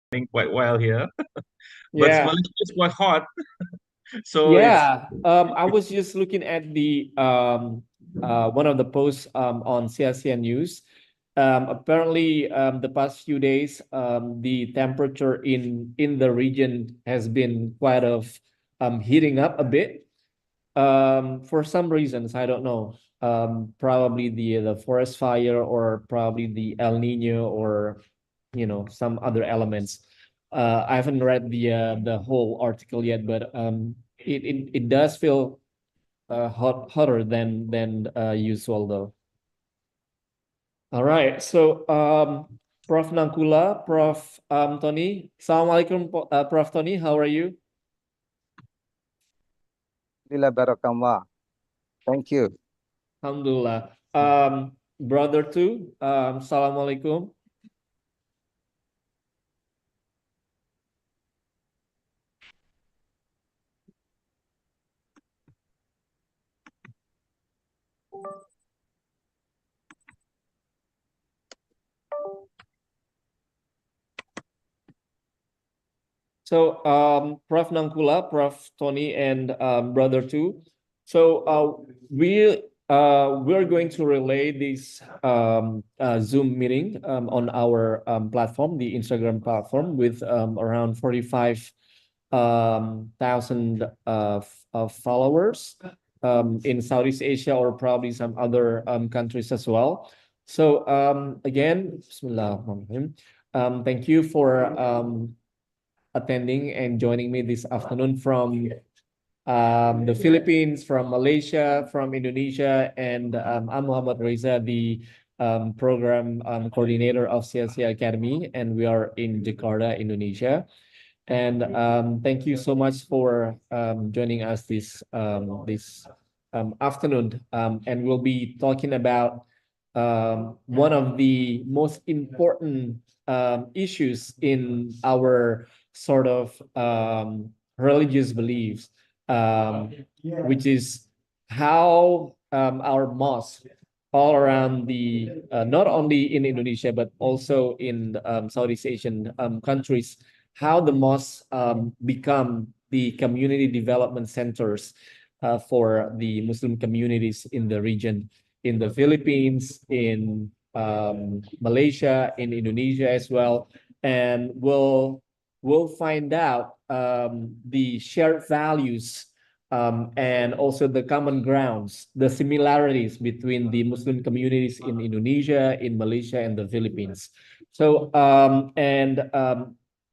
quite well here, but Yeah, Malaysia is quite hot, so it's yeah. I was just looking at the one of the posts on Seasia News. Apparently, the past few days, the temperature in the region has been quite of heating up a bit. For some reasons, I don't know. Probably the forest fire, or probably the El Nino, or some other elements. I haven't read the whole article yet, but it does feel hotter than usual though. All right, so Prof. Nangkula, Prof. Tony, Assalamualaikum, Prof. Tony, how are you? Alhamdulillah barakallah. Thank you. Alhamdulillah. Brother too, Assalamualaikum. So, Prof. Nangkula, Prof. Tony, and Brother too. So, we're going to relay this Zoom meeting on our platform, the Instagram platform, with around 45 thousand of followers in Southeast Asia, or probably some other countries as well. So, again, Bismillahirrahmanirrahim. Thank you for attending and joining me this afternoon from the Philippines, from Malaysia, from Indonesia, and I'm Muhammad Reza, the program coordinator of CLC Academy, and we are in Jakarta, Indonesia. And thank you so much for joining us this afternoon. And we'll be talking about one of the most important issues in our sort of religious beliefs, which is how our mosques all around the not only in Indonesia but also in Southeast Asian countries, how the mosques become the community development centers for the Muslim communities in the region, in the Philippines, in Malaysia, in Indonesia as well, and we'll find out the shared values and also the common grounds, the similarities between the Muslim communities in Indonesia, in Malaysia, and the Philippines. So, and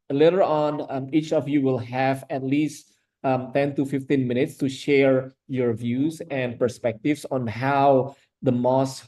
later on, each of you will have at least 10 to 15 minutes to share your views and perspectives on how the mosque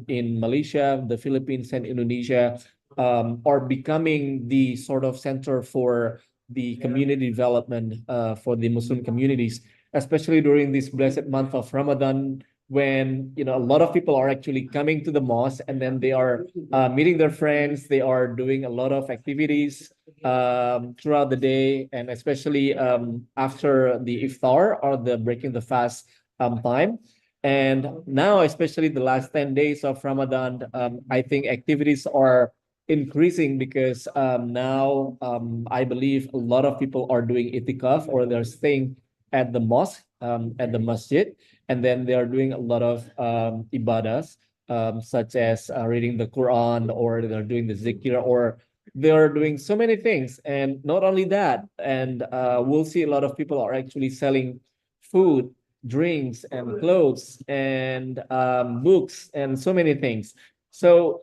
in Malaysia, the Philippines, and Indonesia are becoming the sort of center for the community development for the Muslim communities, especially during this blessed month of Ramadan, when a lot of people are actually coming to the mosque, and then they are meeting their friends. They are doing a lot of activities throughout the day, and especially after the iftar, or the breaking the fast time. And now, especially the last 10 days of Ramadan, I think activities are increasing, because now I believe a lot of people are doing itikaf, or they're staying at the mosque, at the masjid, and then they are doing a lot of ibadahs, such as reading the Quran, or they're doing the zikr, or they're doing so many things. And not only that, and we'll see a lot of people are actually selling food, drinks, and clothes, and books, and so many things. So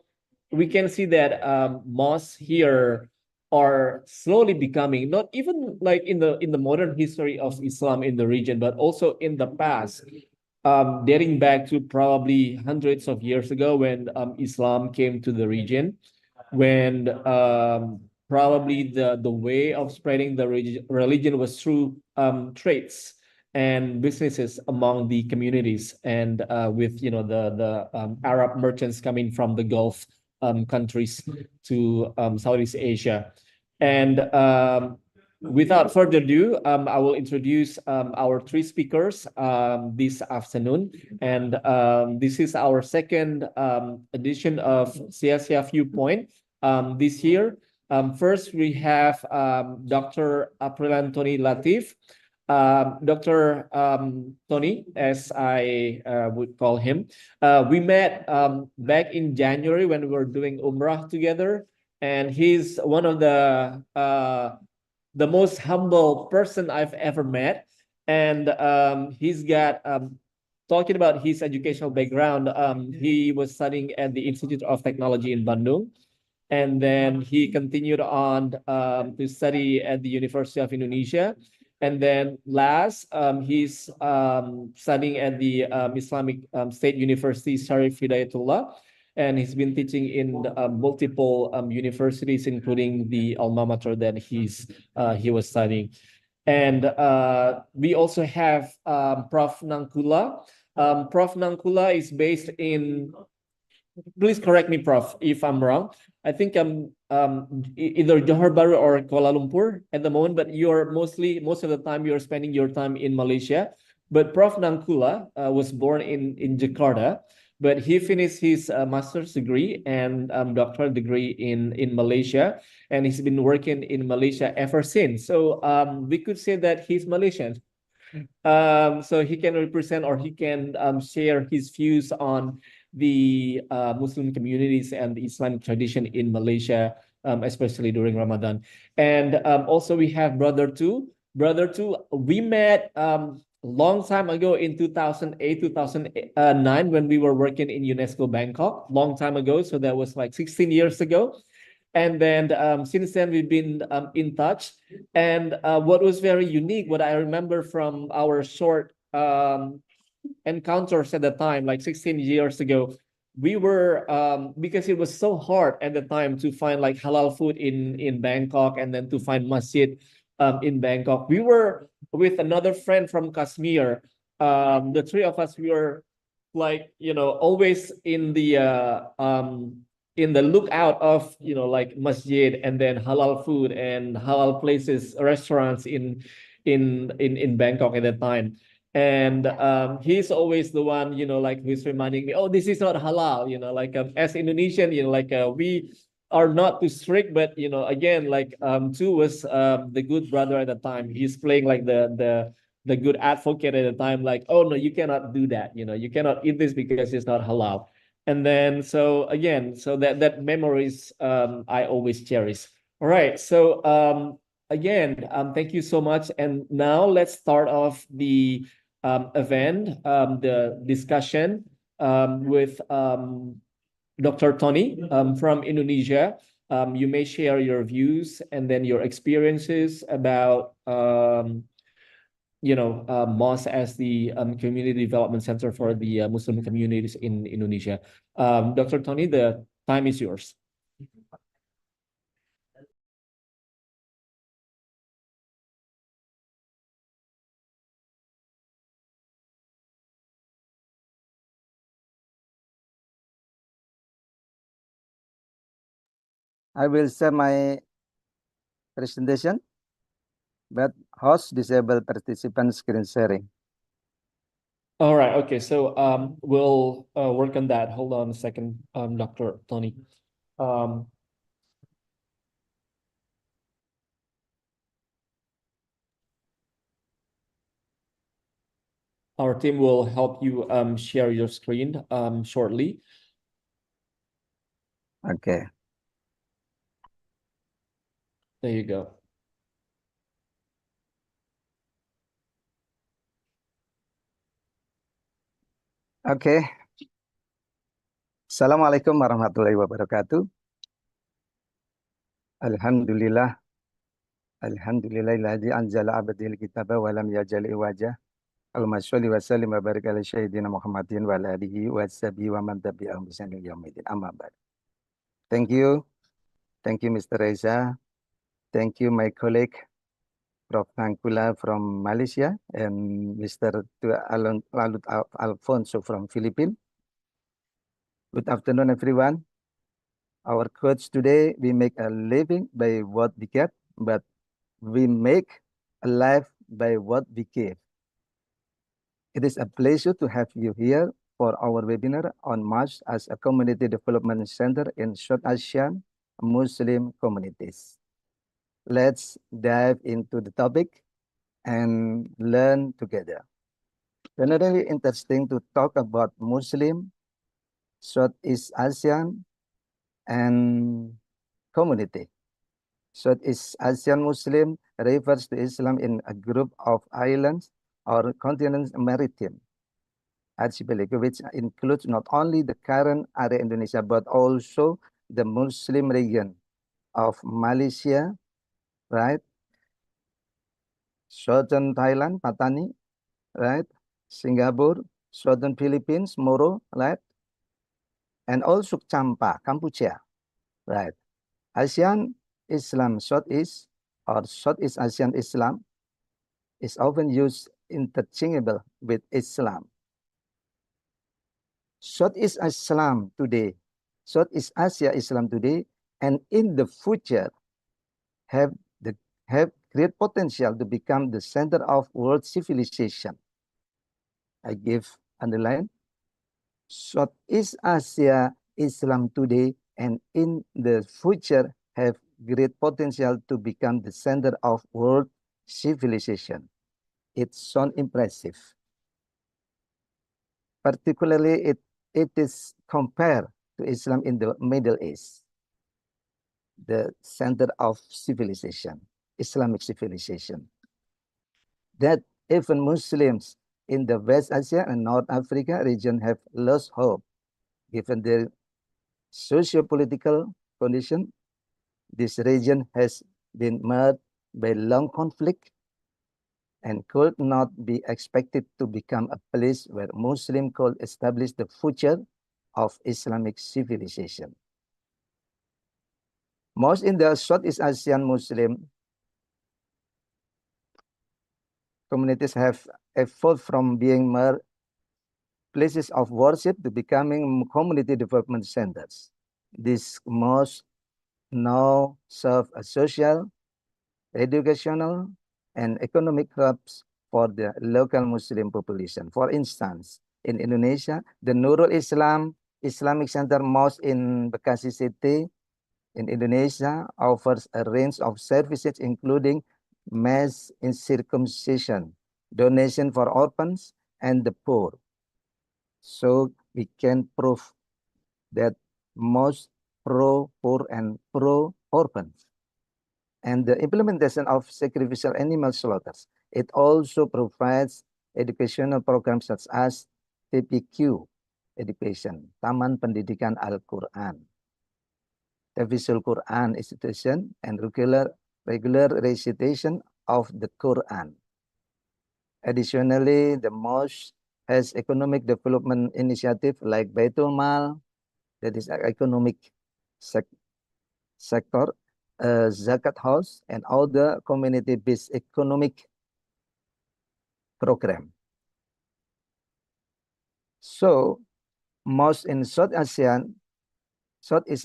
we can see that mosques here are slowly becoming, not even like in the modern history of Islam in the region, but also in the past, dating back to probably hundreds of years ago, when Islam came to the region, when probably the way of spreading the religion was through trades and businesses among the communities, and with the Arab merchants coming from the Gulf countries to Southeast Asia. And without further ado, I will introduce our three speakers this afternoon. And this is our second edition of Seasia Viewpoint this year. First, we have Dr. April Anthony Latif. Dr. Tony, as I would call him. We met back in January when we were doing Umrah together, and he's one of the most humble person I've ever met. And he's got talking about his educational background. He was studying at the Institute of Technology in Bandung, and then he continued on to study at the University of Indonesia. And then last, he's studying at the Islamic State University, Sharif Hidayatullah, and he's been teaching in multiple universities, including the alma mater that he was studying. And we also have Prof. Nangkula. Prof. Nangkula is based in, please correct me, Prof, if I'm wrong. I think I'm either Johor Bahru or Kuala Lumpur at the moment, but most of the time you're spending your time in Malaysia. But Prof. Nangkula was born in Jakarta, but he finished his master's degree and doctoral degree in Malaysia, and he's been working in Malaysia ever since. So we could say that he's Malaysian. So he can represent, or he can share his views on the Muslim communities and the Islamic tradition in Malaysia, especially during Ramadan. And also we have Brother Tu. Brother Tu, we met long time ago in 2008, 2009, when we were working in UNESCO Bangkok, long time ago. So that was like 16 years ago. And then since then, we've been in touch. And what was very unique, what I remember from our short encounters at the time, like 16 years ago, we were, because it was so hard at the time to find like halal food in Bangkok, and then to find masjid in Bangkok. We were with another friend from Kashmir. The three of us, we were like, always in the lookout of, like masjid and then halal food and halal places, restaurants in Bangkok at that time. And he's always the one, like, who's reminding me, oh, this is not halal, like as Indonesian, like we are not too strict, but again, like Tu was the good brother at the time. He's playing like the good advocate at the time, like, oh no, you cannot do that, you cannot eat this because it's not halal. And then so again, so that memories I always cherish. All right, so again, thank you so much. And now let's start off the event, the discussion with Dr. Tony from Indonesia. You may share your views and then your experiences about Mosque as the community development center for the Muslim communities in Indonesia. Dr. Tony, the time is yours. I will share my presentation, but host disable participant screen sharing. All right. Okay. So we'll work on that. Hold on a second, Dr. Tony. Our team will help you share your screen shortly. Okay. There you go. Okay. Assalamualaikum warahmatullahi wabarakatuh. Alhamdulillah. Alhamdulillahilladzi anzala abdil kitaba wa lam yajal iwaja. Allahumma sholli wa sallim wa barik ala sayyidina Muhammadin wa ala alihi wa sahbihi wa man tabi'ahum bi ihsan ila yaumil amma ba'd. Thank you. Thank you, Mr. Reza. Thank you, my colleague, Prof. Nangkula from Malaysia, and Mr. Lalut Alfonso from Philippines. Good afternoon, everyone. Our quotes today: we make a living by what we get, but we make a life by what we give. It is a pleasure to have you here for our webinar on Mosque as a community development center in South Asia Muslim communities. Let's dive into the topic and learn together. Generally interesting to talk about Muslim, Southeast Asian, and community. Southeast Asian Muslim refers to Islam in a group of islands or continents maritime archipelago, which includes not only the current area Indonesia, but also the Muslim region of Malaysia, right? Southern Thailand, Patani, right? Singapore, Southern Philippines, Moro, right? And also Champa, Kampuchea, right? ASEAN Islam, Southeast or Southeast Asian Islam is often used interchangeable with Islam. Southeast Islam today, Southeast Asia Islam today, and in the future have great potential to become the center of world civilization. I give underline. Southeast Asia Islam today and in the future have great potential to become the center of world civilization. It sounds impressive. Particularly, it is compared to Islam in the Middle East, the center of civilization, Islamic civilization. That even Muslims in the West Asia and North Africa region have lost hope, given their socio-political condition. This region has been marred by long conflict and could not be expected to become a place where Muslims could establish the future of Islamic civilization. Most in the Southeast Asian Muslim communities have evolved from being mere places of worship to becoming community development centers. These mosques now serve as social, educational, and economic hubs for the local Muslim population. For instance, in Indonesia, the Nurul Islam Islamic Center Mosque in Bekasi City in Indonesia offers a range of services including mass in circumcision, donation for orphans and the poor. So we can prove that most pro-poor and pro-orphans and the implementation of sacrificial animal slaughters. It also provides educational programs such as TPQ education, Taman Pendidikan Al-Quran, Tafizul Quran institution, and regular recitation of the Quran. Additionally, the mosque has economic development initiative like Baitul Mal, that is economic sector, Zakat House, and other community-based economic program. So, most in Southeast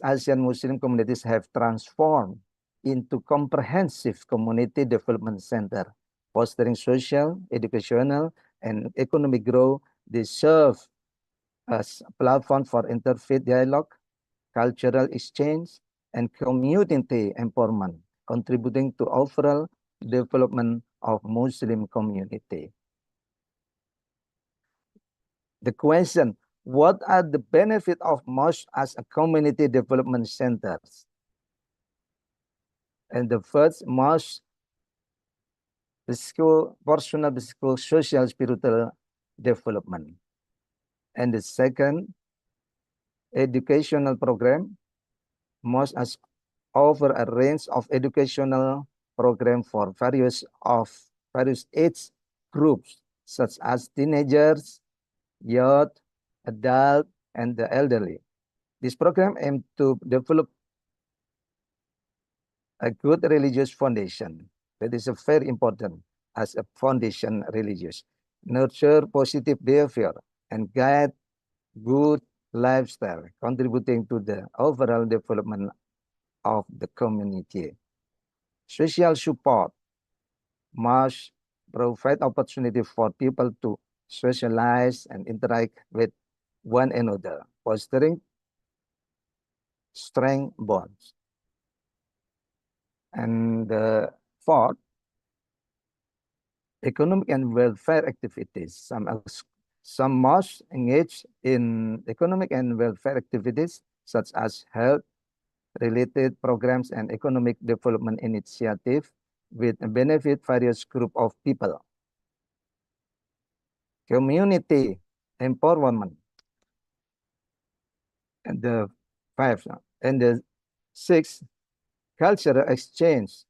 Asian Muslim communities have transformed into comprehensive community development center, fostering social, educational, and economic growth. They serve as a platform for interfaith dialogue, cultural exchange, and community empowerment, contributing to overall development of Muslim community. The question, what are the benefits of mosque as a community development centers? And the first, mosque, physical, personal, physical, social, spiritual development. And the second, educational program. Mosque as offer a range of educational program for various age groups, such as teenagers, youth, adult, and the elderly. This program aims to develop a good religious foundation. That is a very important as a foundation religious. Nurture positive behavior and guide good lifestyle, contributing to the overall development of the community. Social support must provide opportunity for people to socialize and interact with one another, fostering strong bonds. And the fourth, economic and welfare activities. Some mosques engage in economic and welfare activities such as health-related programs and economic development initiative with benefit various group of people. Community empowerment. And the fifth, and the sixth, cultural exchange.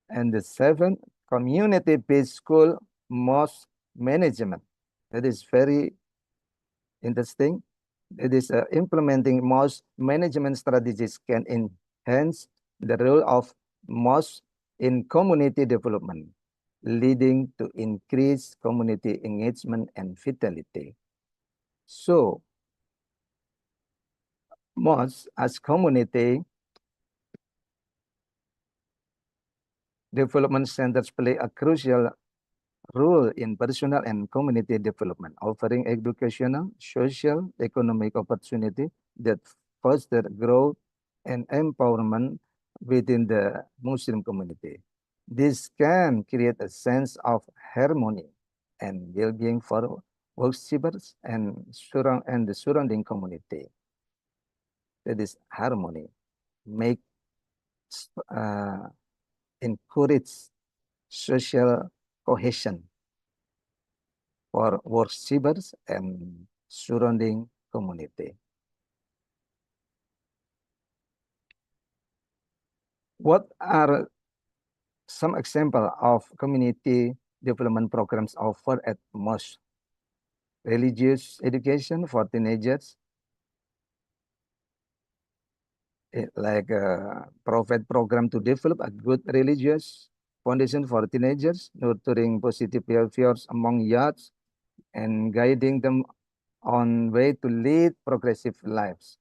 And the seventh, community-based school mosque management. That is very interesting. It is implementing mosque management strategies can enhance the role of mosque in community development, leading to increased community engagement and vitality. So, mosques as community development centers play a crucial role in personal and community development, offering educational, social, economic opportunity that foster growth and empowerment within the Muslim community. This can create a sense of harmony and well-being for worshippers and the surrounding community. That is harmony, make encourage social cohesion for worshippers and surrounding community. What are some examples of community development programs offered at mosque? Religious education for teenagers, like a prophet program to develop a good religious foundation for teenagers, nurturing positive behaviors among youths, and guiding them on way to lead progressive lives.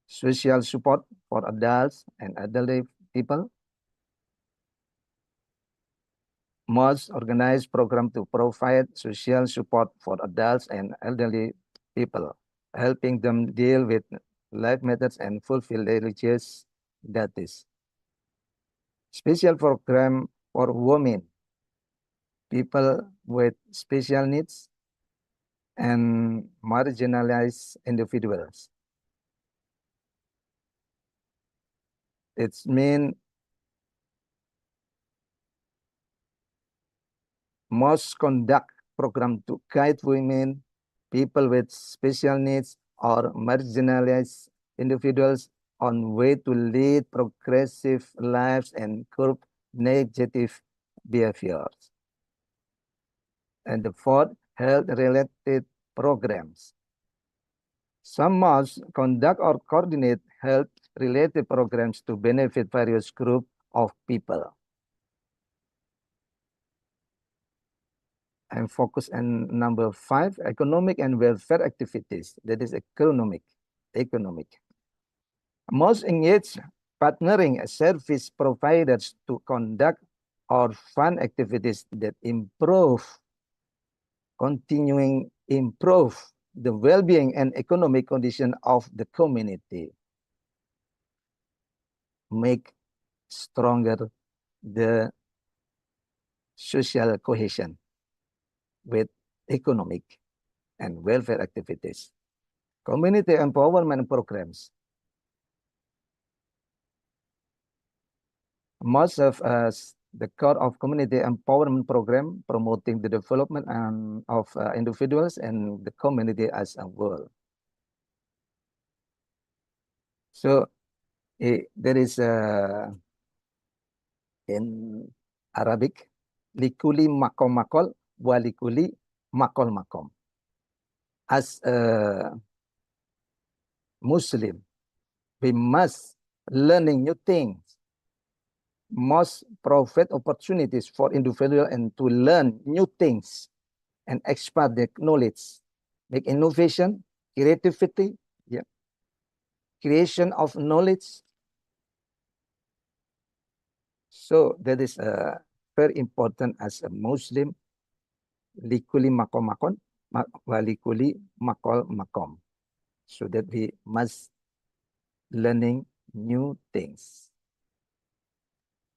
Social support for adults and elderly people. Mosques organize program to provide social support for adults and elderly people, helping them deal with life matters and fulfill religious duties. Special program for women, people with special needs, and marginalized individuals. It's mean mosques conduct program to guide women, people with special needs, or marginalized individuals on way to lead progressive lives and curb negative behaviors. And the fourth, health-related programs. Some mosques conduct or coordinate health-related programs to benefit various groups of people. And focus on number 5, economic and welfare activities. That is economic. Most engage partnering service providers to conduct or fund activities that improve the well-being and economic condition of the community. Make stronger the social cohesion with economic and welfare activities. Community empowerment programs. Most of the core of community empowerment program promoting the development of individuals and the community as a whole. So there is in Arabic, likuli makom makol, walikuli makol makom. As a Muslim, we must learning new things, must provide opportunities for individual and to learn new things and expand their knowledge, make innovation, creativity, creation of knowledge. So that is very important as a Muslim. Likuli makom makon, walikuli makol makom. So that we must learning new things.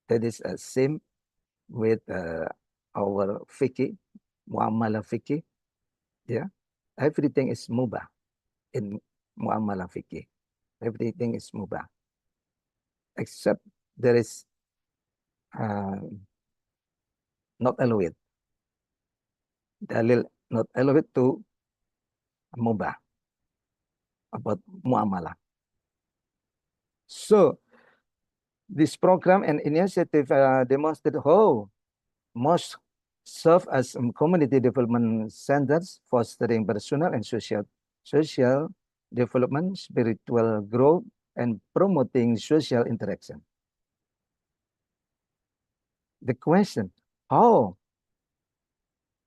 That is same with our fikih, muamalah fikih. Yeah, everything is mubah in muamalah fikih. Everything is mubah, except there is not allowed. Dalil not allowed to mubah about muamalah. So this program and initiative demonstrate how mosques serve as community development centers, fostering personal and social development, spiritual growth, and promoting social interaction. The question, how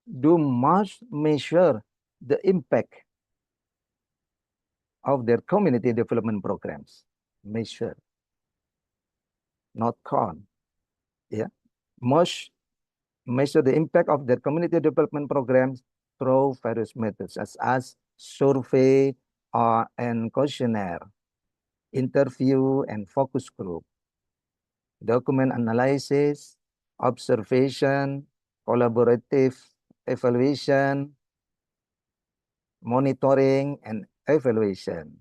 do mosques measure the impact of their community development programs? Measure, not count. Yeah, mosques measure the impact of their community development programs through various methods, such as survey and questionnaire, interview and focus group, document analysis, observation, collaborative evaluation, monitoring and evaluation,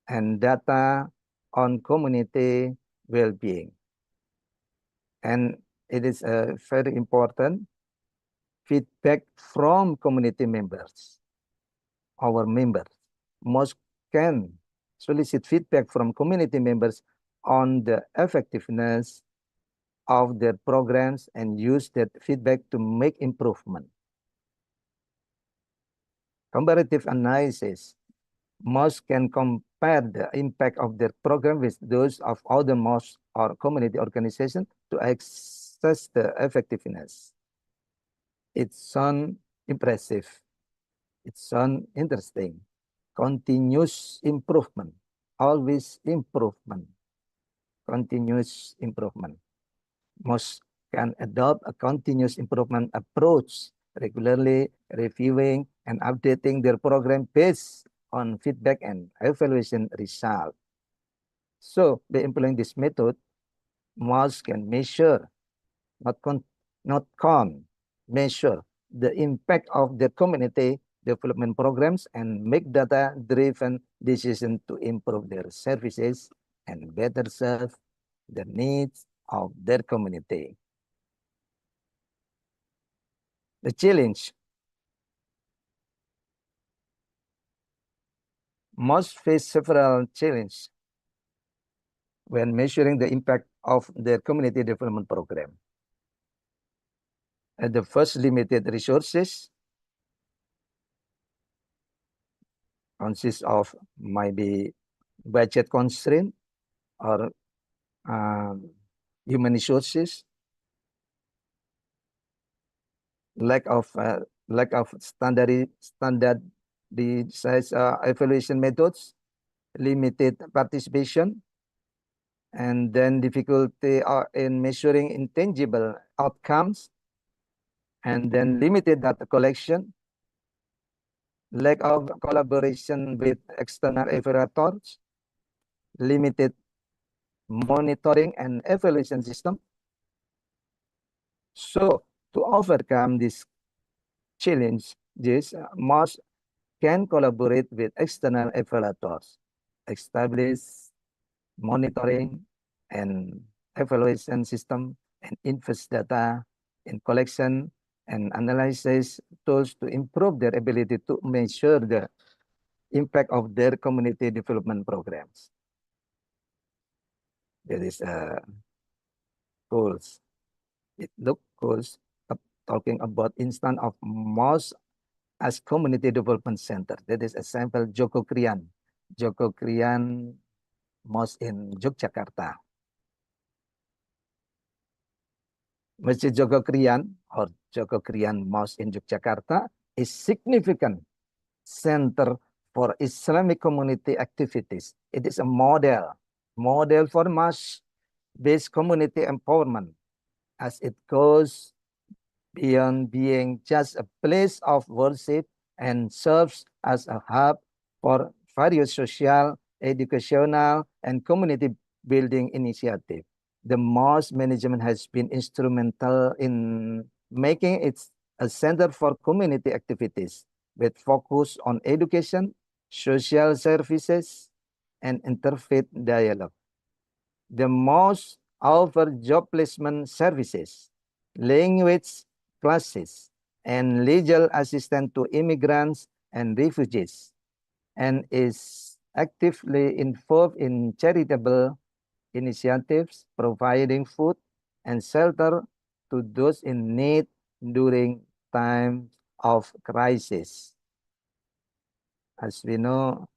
and data on community well-being. And it is very important, feedback from community members, our members. Most can solicit feedback from community members on the effectiveness of their programs and use that feedback to make improvement. Comparative analysis. Most can compare the impact of their program with those of other mosques or community organizations to assess the effectiveness. It sounds impressive. It sounds interesting. Continuous improvement, always improvement, continuous improvement. Most can adopt a continuous improvement approach, regularly reviewing and updating their program based on feedback and evaluation result. So by employing this method, mosques can measure, not measure the impact of their community development programs and make data-driven decisions to improve their services and better serve the needs of their community. The challenge. Mosques face several challenges when measuring the impact of their community development program. And the first, limited resources, consists of maybe budget constraint or human resources, lack of standardized evaluation methods, limited participation, and then difficulty in measuring intangible outcomes, and then limited data collection, lack of collaboration with external evaluators, limited monitoring and evaluation system. So to overcome this challenge, mosques can collaborate with external evaluators, establish monitoring and evaluation system, and invest data in collection and analysis tools to improve their ability to measure the impact of their community development programs. That is goals. It looks goals talking about instance of mosque as community development center. That is example Joko Krian Mosque in Yogyakarta. Masjid Joko Krian or Joko Krian Mosque in Yogyakarta is significant center for Islamic community activities. It is a model for mosque-based community empowerment, as it goes beyond being just a place of worship and serves as a hub for various social educational, and community building initiative. The mosque management has been instrumental in making it a center for community activities with focus on education, social services, and interfaith dialogue. The mosque offers job placement services, language classes, and legal assistance to immigrants and refugees, and is actively involved in charitable initiatives, providing food and shelter to those in need during times of crisis. As we know,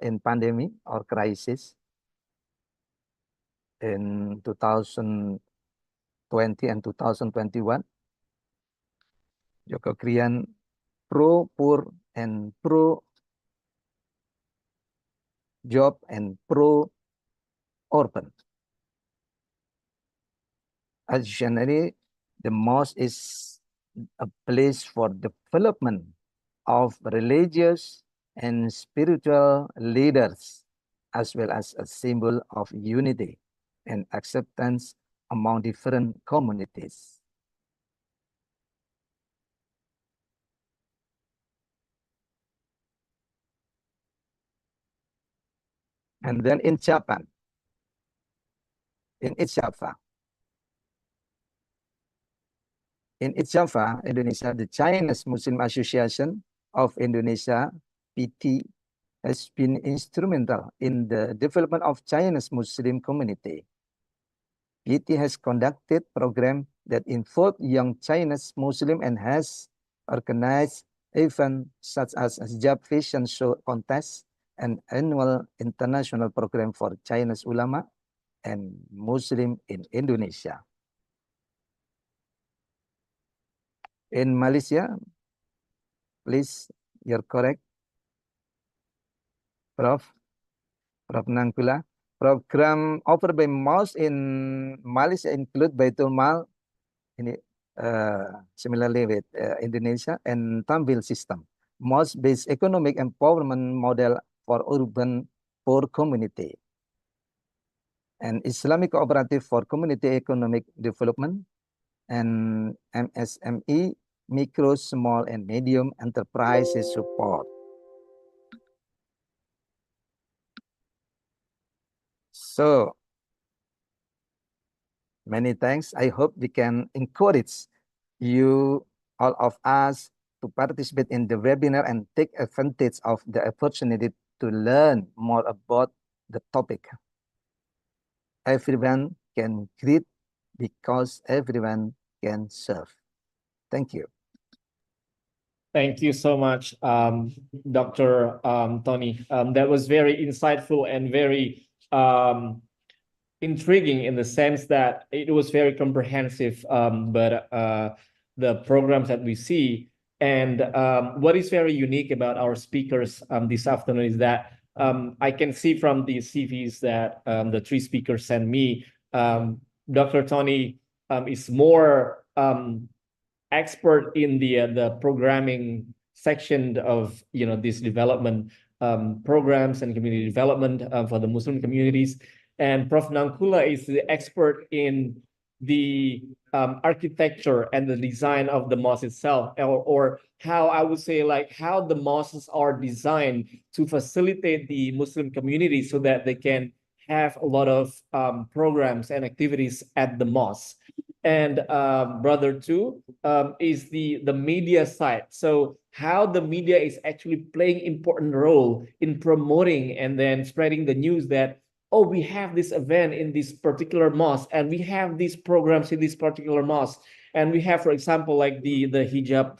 in pandemic or crisis in 2020 and 2021, Joko Krian pro-poor and pro-job and pro-urban. Additionally, the mosque is a place for development of religious and spiritual leaders, as well as a symbol of unity and acceptance among different communities. And then in Japan, in East Java, Indonesia, the Chinese Muslim Association of Indonesia, PT, has been instrumental in the development of Chinese Muslim community. PT has conducted programs that involve young Chinese Muslim and has organized events such as a hijab fashion show contest and annual international program for Chinese ulama and Muslim in Indonesia. In Malaysia, please, you're correct, Prof. Nangkula. Program offered by Mosque in Malaysia include Baitul Mal, similarly with Indonesia, and Tambil system, Mosque-based economic empowerment model for urban poor community, and Islamic cooperative for community economic development, and MSME, micro, small, and medium enterprises support. So, many thanks. I hope we can encourage you, all of us, to participate in the webinar and take advantage of the opportunity to learn more about the topic. Everyone can greet because everyone can serve. Thank you. Thank you so much, Dr. Tony. That was very insightful and very intriguing in the sense that it was very comprehensive, but the programs that we see and what is very unique about our speakers this afternoon is that I can see from the CVs that the three speakers sent me, Dr. Tony is more expert in the programming section of this development programs and community development for the Muslim communities. And Prof. Nangkula is the expert in the architecture and the design of the mosque itself, or how I would say how the mosques are designed to facilitate the Muslim community so that they can have a lot of programs and activities at the mosque. And brother two is the media side. So how the media is actually playing important role in promoting and then spreading the news that, oh, we have this event in this particular mosque, and we have these programs in this particular mosque, and we have, for example, like the hijab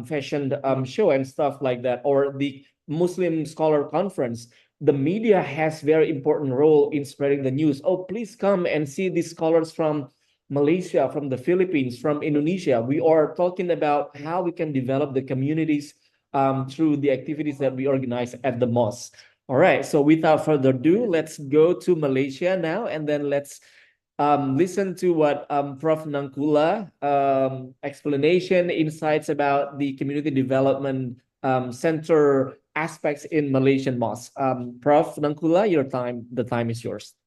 fashion show and stuff like that, or the Muslim Scholar Conference. The media has very important role in spreading the news. Oh, please come and see these scholars from Malaysia, from the Philippines, from Indonesia. We are talking about how we can develop the communities through the activities that we organize at the mosque. All right, so without further ado, let's go to Malaysia now, and then let's listen to what Prof. Nangkula explanation, insights about the community development center aspects in Malaysian mosque. Prof. Nangkula, the time is yours.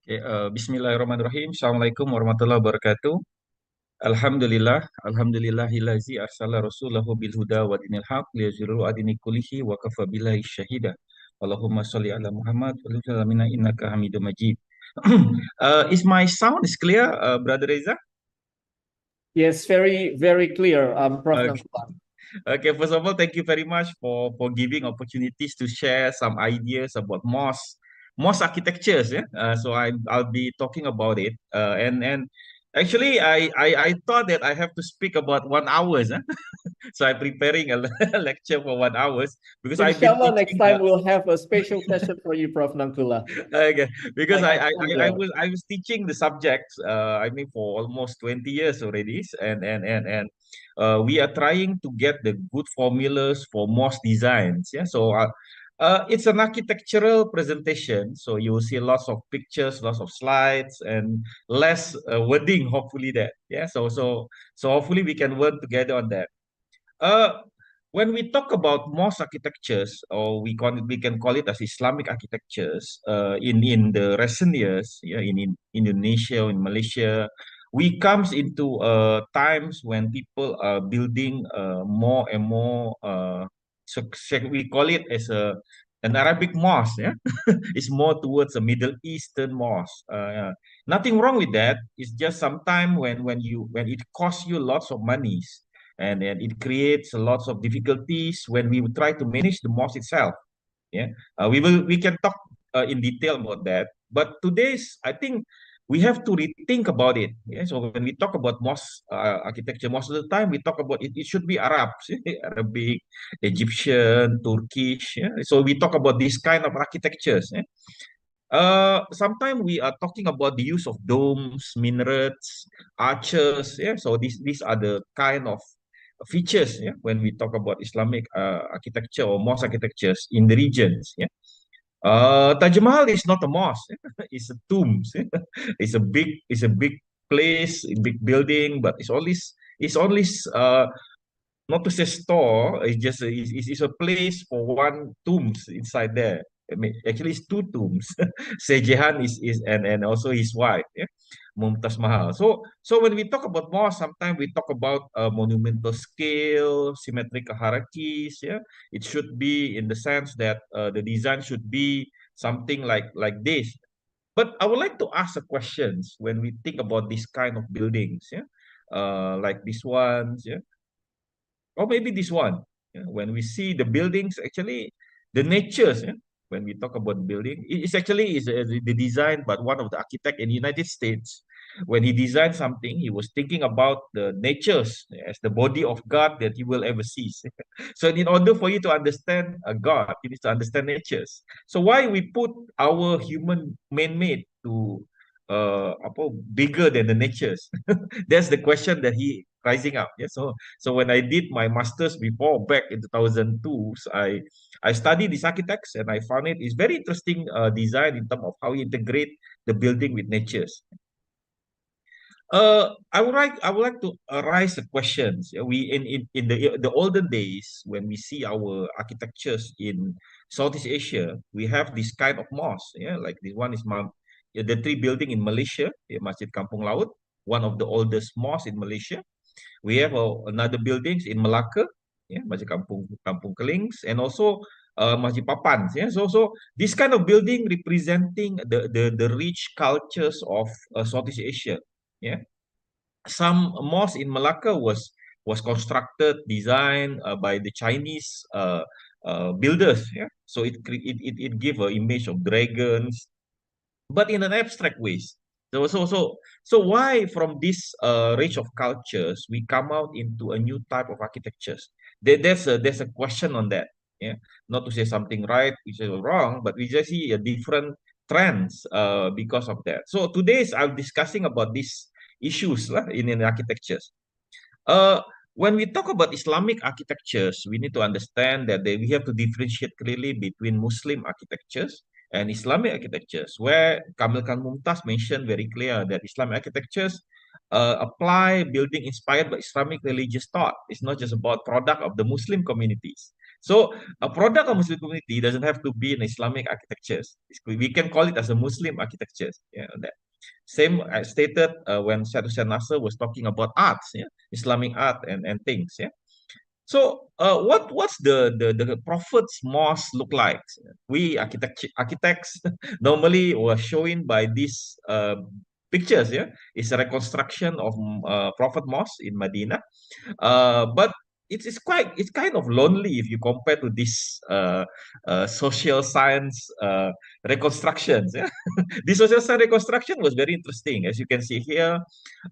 Okay, Bismillahirrahmanirrahim. Assalamualaikum warahmatullahi wabarakatuh. Alhamdulillahillazi arsala rasulahu bil huda wa dinil haq liyuzhiru adini kullihi wa kafa billahi syahida. Allahumma shalli ala Muhammad wa ala innaka Hamidum Majid. Is my sound is clear, Brother Reza? Yes, very, very clear, Prof. Nangkula. Okay, first of all, thank you very much for giving opportunities to share some ideas about mosque architectures. Yeah, so I'll be talking about it. And actually, I thought that I have to speak about 1 hour. So I'm preparing a lecture for 1 hour because I've been Inshallah, next teaching. time we'll have a special session for you, Prof. Nangkula. Okay, because Like I was teaching the subjects. I mean, for almost 20 years already, and we are trying to get the good formulas for mosque designs. Yeah, so it's an architectural presentation, so you will see lots of pictures, lots of slides, and less wording. Hopefully that. Yeah, so hopefully we can work together on that. Uh, when we talk about mosque architectures, or we can call it as Islamic architectures, in the recent years, yeah, in Indonesia, in Malaysia, we comes into times when people are building more and more. So we call it as an Arabic mosque. Yeah, it's more towards a Middle Eastern mosque. Nothing wrong with that. It's just sometime when it costs you lots of monies, and it creates lots of difficulties when we try to manage the mosque itself. Yeah, we can talk in detail about that. But today's, I think we have to rethink about it. Yeah, so when we talk about mosque architecture, most of the time we talk about it. It should be Arab, Arabic, Egyptian, Turkish. Yeah? So we talk about this kind of architectures. Yeah? Sometimes we are talking about the use of domes, minarets, arches. Yeah, so these are the kind of features. Yeah, when we talk about Islamic architecture or mosque architectures in the regions. Yeah, Taj Mahal is not a mosque. It's a tomb. It's a big place, a big building, but it's only not to say store. It's just it's a place for one tombs inside there. I mean, actually, it's two tombs. Sejahan is and also his wife, yeah, Mumtaz Mahal. So when we talk about mosque, sometimes we talk about monumental scale, symmetrical hierarchies. Yeah, it should be in the sense that the design should be something like this. But I would like to ask a questions when we think about this kind of buildings. Yeah, like this ones. Yeah, or maybe this one. Yeah, when we see the buildings, actually, the natures. Yeah, when we talk about building, it's actually is the design, but one of the architect in the United States, when he designed something, he was thinking about the natures as the body of God that you will ever see. So, in order for you to understand a God, you need to understand natures. So, why we put our human man-made to bigger than the natures? That's the question that he rising up. Yeah. So when I did my master's before back in 2002, I studied these architects and I found it is very interesting design in terms of how you integrate the building with natures. I would like to arise the questions. We in the olden days when we see our architectures in Southeast Asia, we have this kind of mosque. Yeah, like this one is the three building in Malaysia, Masjid Kampung Laut, one of the oldest mosques in Malaysia. We have another buildings in Malacca, yeah, Masjid Kampung Kelings, and also Masjid Papan. Yeah, so this kind of building representing the rich cultures of Southeast Asia. Yeah, some mosque in Malacca was constructed, designed by the Chinese builders. Yeah, so it gave an image of dragons, but in an abstract ways. So why from this range of cultures we come out into a new type of architectures? There's a question on that. Yeah, not to say something right, which is wrong, but we just see a different trends because of that. So today's I'm discussing about these issues lah, in architectures. Uh, when we talk about Islamic architectures, we need to understand that we have to differentiate clearly between Muslim architectures and Islamic architectures, where Kamil Khan Mumtaz mentioned very clear that Islamic architectures apply building inspired by Islamic religious thought. It's not just about product of the Muslim communities. So a product of Muslim community doesn't have to be an Islamic architectures. We can call it as a Muslim architectures. Yeah, that same as stated when Syed Hussein Nasser was talking about arts, yeah, Islamic art and things. Yeah. So, what's the Prophet's mosque look like? We architects normally were showing by these pictures. Yeah, it's a reconstruction of Prophet mosque in Medina, but it's kind of lonely if you compare to this social science reconstructions. Yeah, this social science reconstruction was very interesting, as you can see here.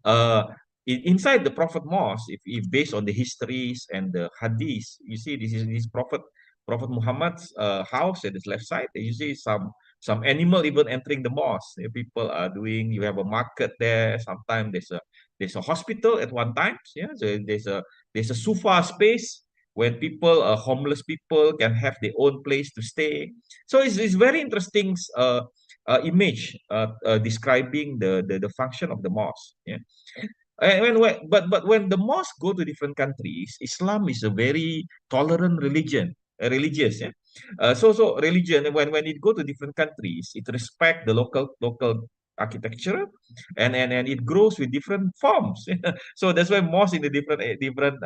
Uh, inside the Prophet Mosque, if based on the histories and the hadiths, you see this Prophet Muhammad's house at his left side. You see some animal even entering the mosque. People are doing. You have a market there. Sometimes there's a hospital at one time. Yeah, so there's a sufa space when people, homeless people, can have their own place to stay. So it's very interesting image describing the function of the mosque. Yeah. And but when the mosque go to different countries, Islam is a very tolerant religion, religious. Yeah. So religion when it go to different countries, it respect the local architecture, and it grows with different forms. So that's why mosque in the different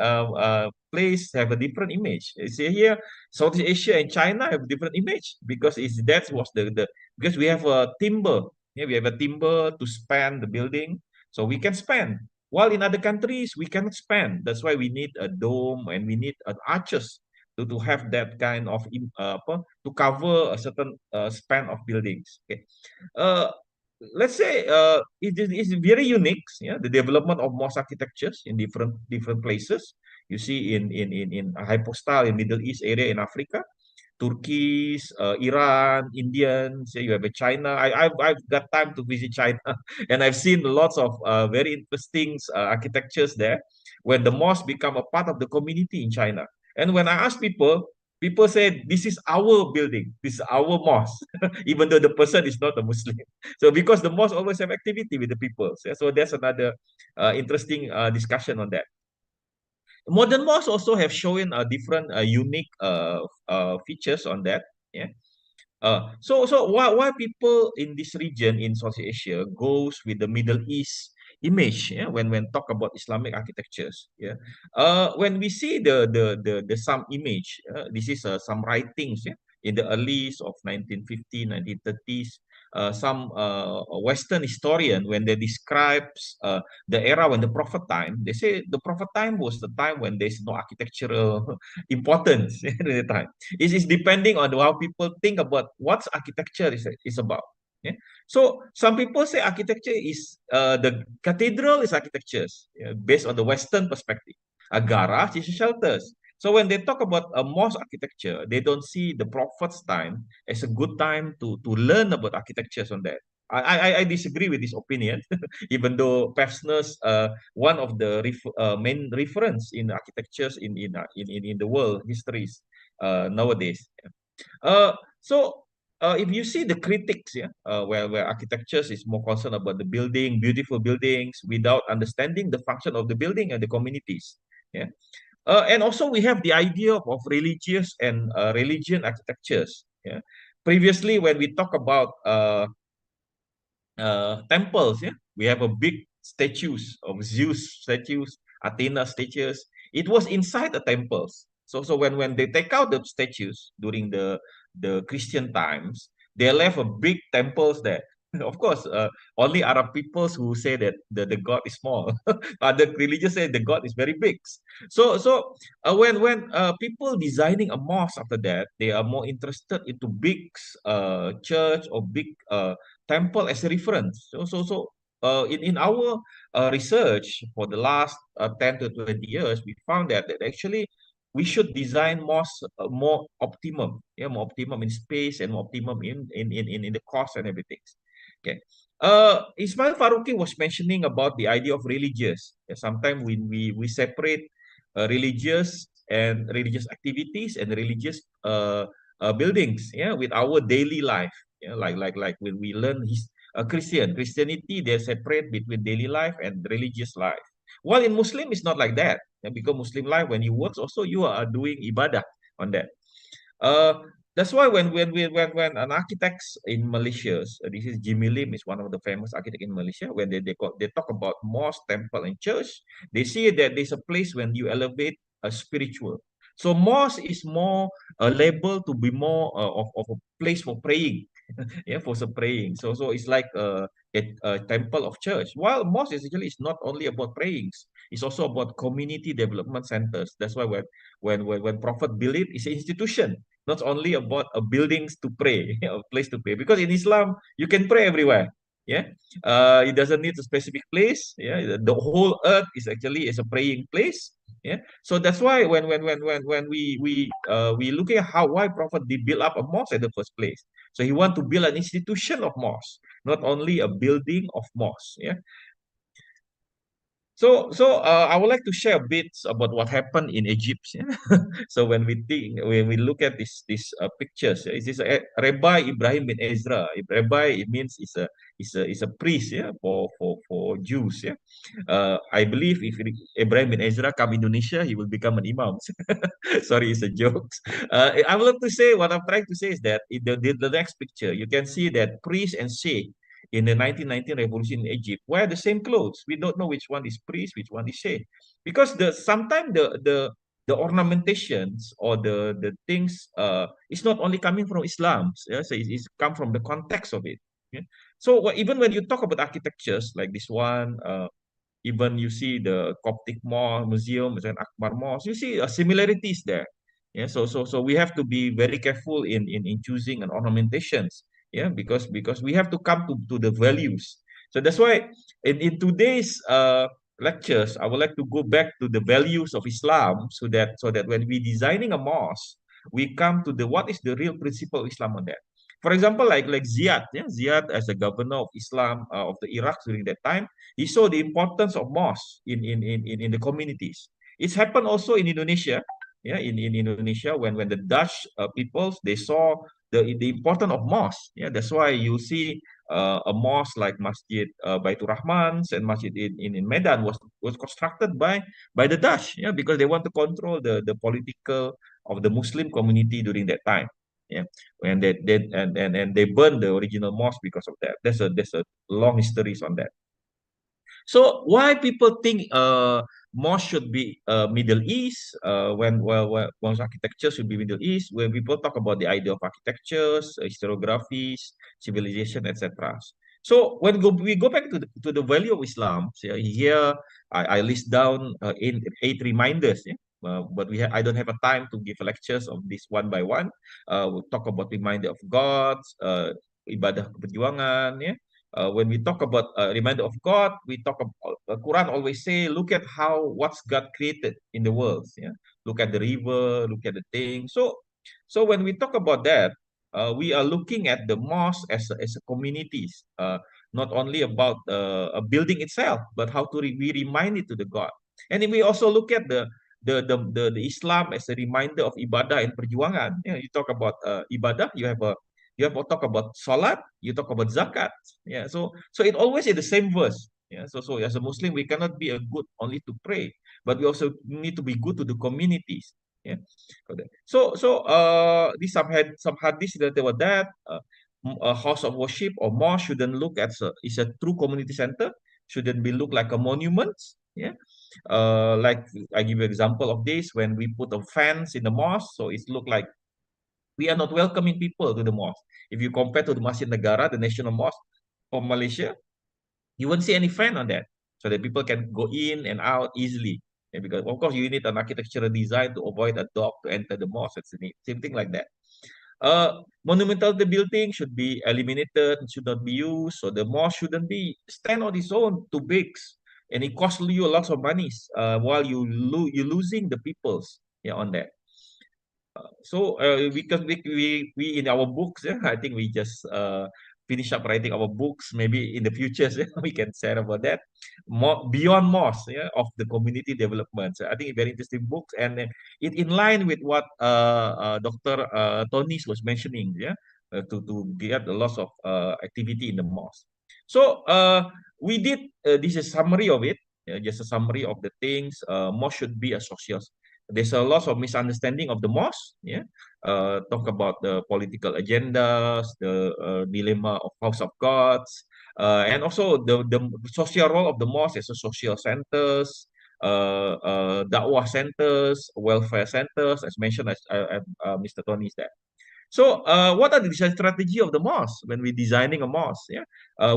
place have a different image. You see here, Southeast Asia and China have different image because that was the because we have a timber. Yeah, we have a timber to span the building, so we can span. While in other countries, we cannot span. That's why we need a dome and we need arches to have that kind of to cover a certain span of buildings. Okay. Uh, let's say it's very unique. Yeah, the development of mosque architectures in different places. You see in hypostyle in Middle East area in Africa, Turkeys, Iran, Indians. Yeah, you have a China. I've got time to visit China, and I've seen lots of very interesting architectures there. When the mosque become a part of the community in China, and when I ask people, people say this is our building, this is our mosque, even though the person is not a Muslim. So because the mosque always have activity with the people, so that's another interesting discussion on that. Modern malls also have shown different unique features on that. Yeah. So why people in this region in Southeast Asia goes with the Middle East image, yeah, when talk about Islamic architectures, yeah. When we see the some image, this is some writings, yeah, in the early of 1950, 1930s. Some Western historian, when they describes the era when the Prophet time, they say the Prophet time was the time when there's no architectural importance at the time. It's depending on how people think about what architecture is about. Yeah. So some people say architecture is the cathedral is architectures, yeah, based on the Western perspective. A garage is shelters. So when they talk about a mosque architecture, they don't see the Prophet's time as a good time to learn about architectures on that. I disagree with this opinion, even though Pevsner's one of the main reference in architectures in the world histories nowadays. So if you see the critics, yeah, where architectures is more concerned about the building, beautiful buildings, without understanding the function of the building and the communities. Yeah. And also we have the idea of religious and religion architectures. Yeah. Previously, when we talk about temples, yeah, we have a big statues of Zeus statues, Athena statues. It was inside the temples. So when they take out the statues during the Christian times, they left a big temples there. Of course, only Arab peoples who say that the God is small. Other religions say the God is very big. So when people designing a mosque after that, they are more interested into big church or big temple as a reference. In our research for the last 10 to 20 years, we found that actually we should design more optimum, yeah, more optimum in space and more optimum in the cost and everything. Okay. Ismail Faruqi was mentioning about the idea of religious. Yeah, sometimes we separate religious and religious activities and religious buildings, yeah, with our daily life. Yeah, like when we learn Christianity, they separate between daily life and religious life. While in Muslim, it's not like that. Because Muslim life, when you work, also you are doing ibadah on that. Uh, that's why when an architect in Malaysia, this is Jimmy Lim, is one of the famous architect in Malaysia. When they talk about mosque, temple, and church, they see that there's a place when you elevate a spiritual. So mosque is more a label to be more of a place for praying, yeah, for some praying. So it's like a temple of church. While mosque essentially is not only about prayings, it's also about community development centers. That's why when Prophet built it, it's an institution, not only about buildings to pray, a place to pray. Because in Islam, you can pray everywhere. Yeah, it doesn't need a specific place. Yeah, the whole earth is actually is a praying place. Yeah, so that's why when we looking at how why Prophet did build up a mosque in the first place. So he want to build an institution of mosque, not only a building of mosque. Yeah. So I would like to share a bit about what happened in Egypt. Yeah? So when we look at these pictures, yeah, it is Rabbi Ibrahim bin Ezra. Rabbi, it means is a priest, yeah, for Jews. Yeah, I believe if Ibrahim bin Ezra come Indonesia, he will become an imam. Sorry, it's a joke. I would like to say what I'm trying to say is that in the next picture, you can see that priest and sheikh in the 1919 revolution in Egypt wear the same clothes. We don't know which one is priest, which one is sheikh, because sometimes the ornamentations or the things it's not only coming from Islam. Yeah, so it's come from the context of it. Yeah? So even when you talk about architectures like this one, even you see the Coptic Mosque Museum and Akbar Mosque, you see similarities there. Yeah, so we have to be very careful in choosing an ornamentations. Yeah, because we have to come to the values. So that's why in today's lectures, I would like to go back to the values of Islam, so that when we designing a mosque, we come to the what is the real principle of Islam on that. For example, like Ziyad, yeah, Ziyad as a governor of Islam of the Iraq during that time, he saw the importance of mosque in the communities. It's happened also in Indonesia. Yeah, in Indonesia when the Dutch peoples they saw the importance of mosque. Yeah, that's why you see a mosque like Masjid Baitur Rahmans and Masjid in Medan was constructed by the Dutch. Yeah, because they want to control the political of the Muslim community during that time. Yeah, when and they burned the original mosque because of that. There's a long histories on that. So why people think mosque should be Middle East when most architecture should be Middle East? When people talk about the idea of architectures, historiographies, civilization, etc. So we go back to the value of Islam, so here I list down eight reminders. Yeah? But I don't have a time to give lectures of this one by one. We'll talk about reminder of God, ibadah perjuangan, yeah, when we talk about reminder of God, we talk about the Quran always say, look at how what's God created in the world. Yeah, look at the river, look at the thing. So when we talk about that, we are looking at the mosque as a communities, not only about a building itself, but how to we remind it to the God. And then we also look at the Islam as a reminder of ibadah and perjuangan. Yeah, you talk about ibadah, you have to talk about salat, you talk about zakat. Yeah, so it always in the same verse. Yeah, so as a Muslim, we cannot be a good only to pray, but we also need to be good to the communities. Yeah, okay. So this some hadith that about that a house of worship or mosque shouldn't look at is a true community center, shouldn't be look like a monument. Yeah, like I give you example of this when we put a fence in the mosque, so it look like we are not welcoming people to the mosque. If you compare to the Masjid Negara, the national mosque of Malaysia, you won't see any fan on that, so that people can go in and out easily. And because of course you need an architectural design to avoid a dog to enter the mosque. It's the same thing like that. Monumental the building should be eliminated, should not be used. So the mosque shouldn't be stand on its own too big, and it costs you a lot of money while you're losing the peoples, yeah, on that. So because we in our books, yeah, I think we just finish up writing our books. Maybe in the future, yeah, we can share about that. More beyond Moss, yeah, of the community development. So I think a very interesting books, and it in line with what Dr. Tony was mentioning, yeah, to get a lot of activity in the mosque. So we did this is summary of it, just a summary of the things. Mosque should be a social. There's a lot of misunderstanding of the mosque. Yeah, talk about the political agendas, the dilemma of house of gods, and also the social role of the mosque as a social centers, da'wah centers, welfare centers, as mentioned as Mr. Tony said. So, what are the design strategy of the mosque when we're designing a mosque? Yeah,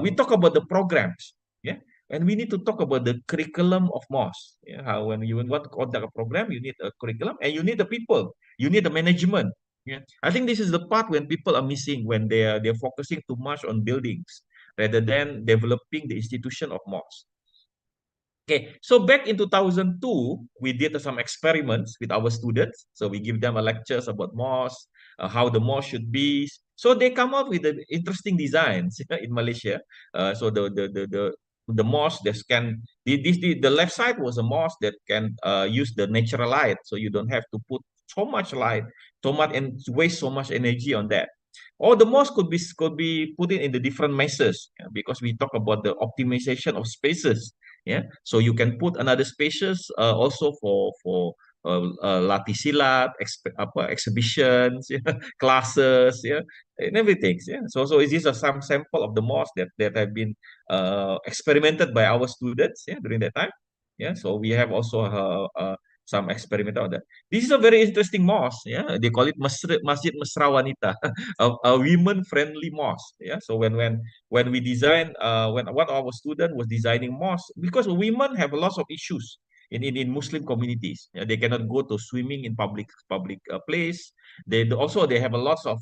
we talk about the programs. Yeah, and we need to talk about the curriculum of mosque. Yeah, how when you want to conduct a program, you need a curriculum and you need the people, you need the management. Yeah, I think this is the part when people are missing when they're focusing too much on buildings rather than developing the institution of mosque. Okay, so back in 2002, we did some experiments with our students. So we give them a lectures about mosque, how the mosque should be. So they come up with the interesting designs in Malaysia. So the mosque that can the left side was a mosque that can use the natural light, so you don't have to put so much light, so much and waste so much energy on that. Or the mosque could be put in the different messes, yeah, because we talk about the optimization of spaces. Yeah, so you can put another spaces also for latih silat, exhibitions, yeah, classes, yeah, and everything. Yeah, so these are some sample of the mosques that have been experimented by our students, yeah, during that time. Yeah, so we have also some experiment on that. This is a very interesting mosque. Yeah, they call it Masjid Mesra Wanita, a women-friendly mosque. Yeah, so when we design when one of our student was designing mosque, because women have a lot of issues in Muslim communities. Yeah, they cannot go to swimming in public place. Also they have a lot of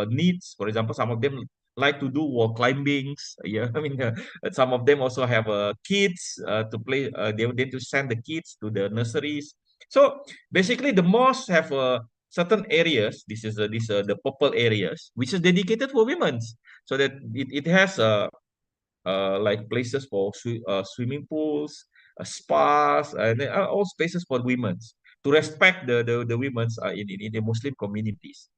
needs. For example, some of them like to do wall climbings. Yeah, I mean, some of them also have kids to play. They need to send the kids to the nurseries. So basically, the mosques have certain areas. This the purple areas, which is dedicated for women, so that it has like places for swimming pools, spas, and all spaces for women to respect the women's in the Muslim communities.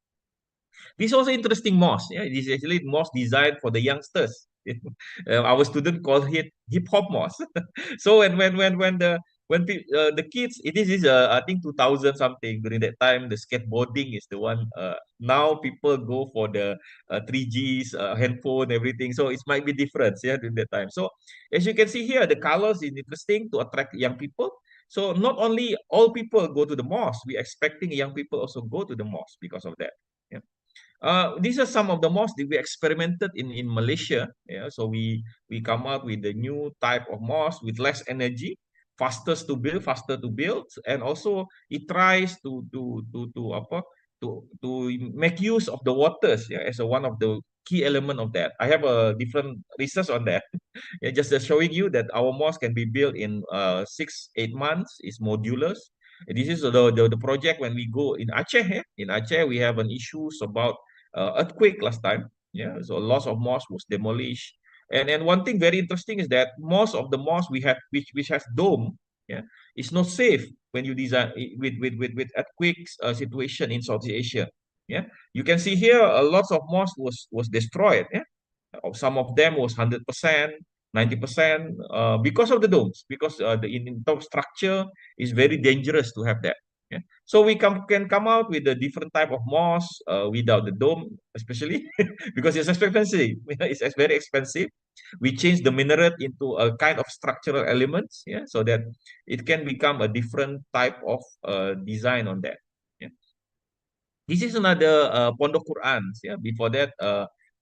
This is also interesting mosque. Yeah, this is actually mosque designed for the youngsters. Our student call it hip hop mosque. So when the kids, it is I think 2000 something during that time the skateboarding is the one. Now people go for the 3Gs, handphone, everything. So it might be different, yeah, during that time. So as you can see here, the colors is interesting to attract young people. So not only all people go to the mosque, we expecting young people also go to the mosque because of that. Yeah. These are some of the mosques that we experimented in Malaysia. Yeah, so we come up with a new type of mosque with less energy, faster to build, and also it tries to make use of the waters, yeah, as one of the key element of that. I have a different research on that. Yeah, just showing you that our mosque can be built in 6-8 months. It's modular. This is the project when we go in Aceh. Yeah? In Aceh, we have an issues about earthquake last time. Yeah, so lots of mosque was demolished. And one thing very interesting is that most of the mosque we have which has dome, yeah, it's not safe when you design with earthquakes situation in Southeast Asia. Yeah, you can see here a lots of mosque was destroyed. Yeah, some of them was 100%, 90%, because of the domes, because the in top structure is very dangerous to have that. Yeah. So we can come out with a different type of mosque without the dome, especially because it's expensive. It's very expensive. We change the minaret into a kind of structural elements, yeah, so that it can become a different type of design on that. Yeah. This is another Pondok Quran. Yeah, before that,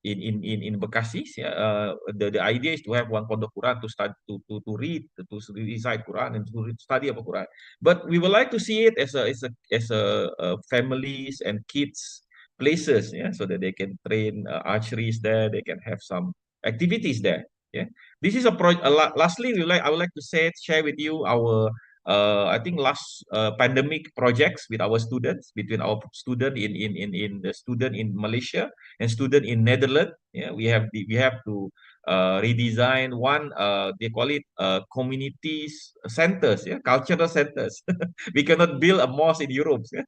in Bekasi, yeah, the idea is to have one Pondok Quran to start to read, to recite Quran and to study about Quran. But we would like to see it as a families and kids places, yeah, so that they can train archeries there, they can have some activities there. Yeah, this is a project. Lastly, I would like to share with you our I think last pandemic projects with our students, between our student in the student in Malaysia and student in Netherlands. Yeah, we have to redesign one. They call it communities centers, yeah, cultural centers. We cannot build a mosque in Europe. Yeah?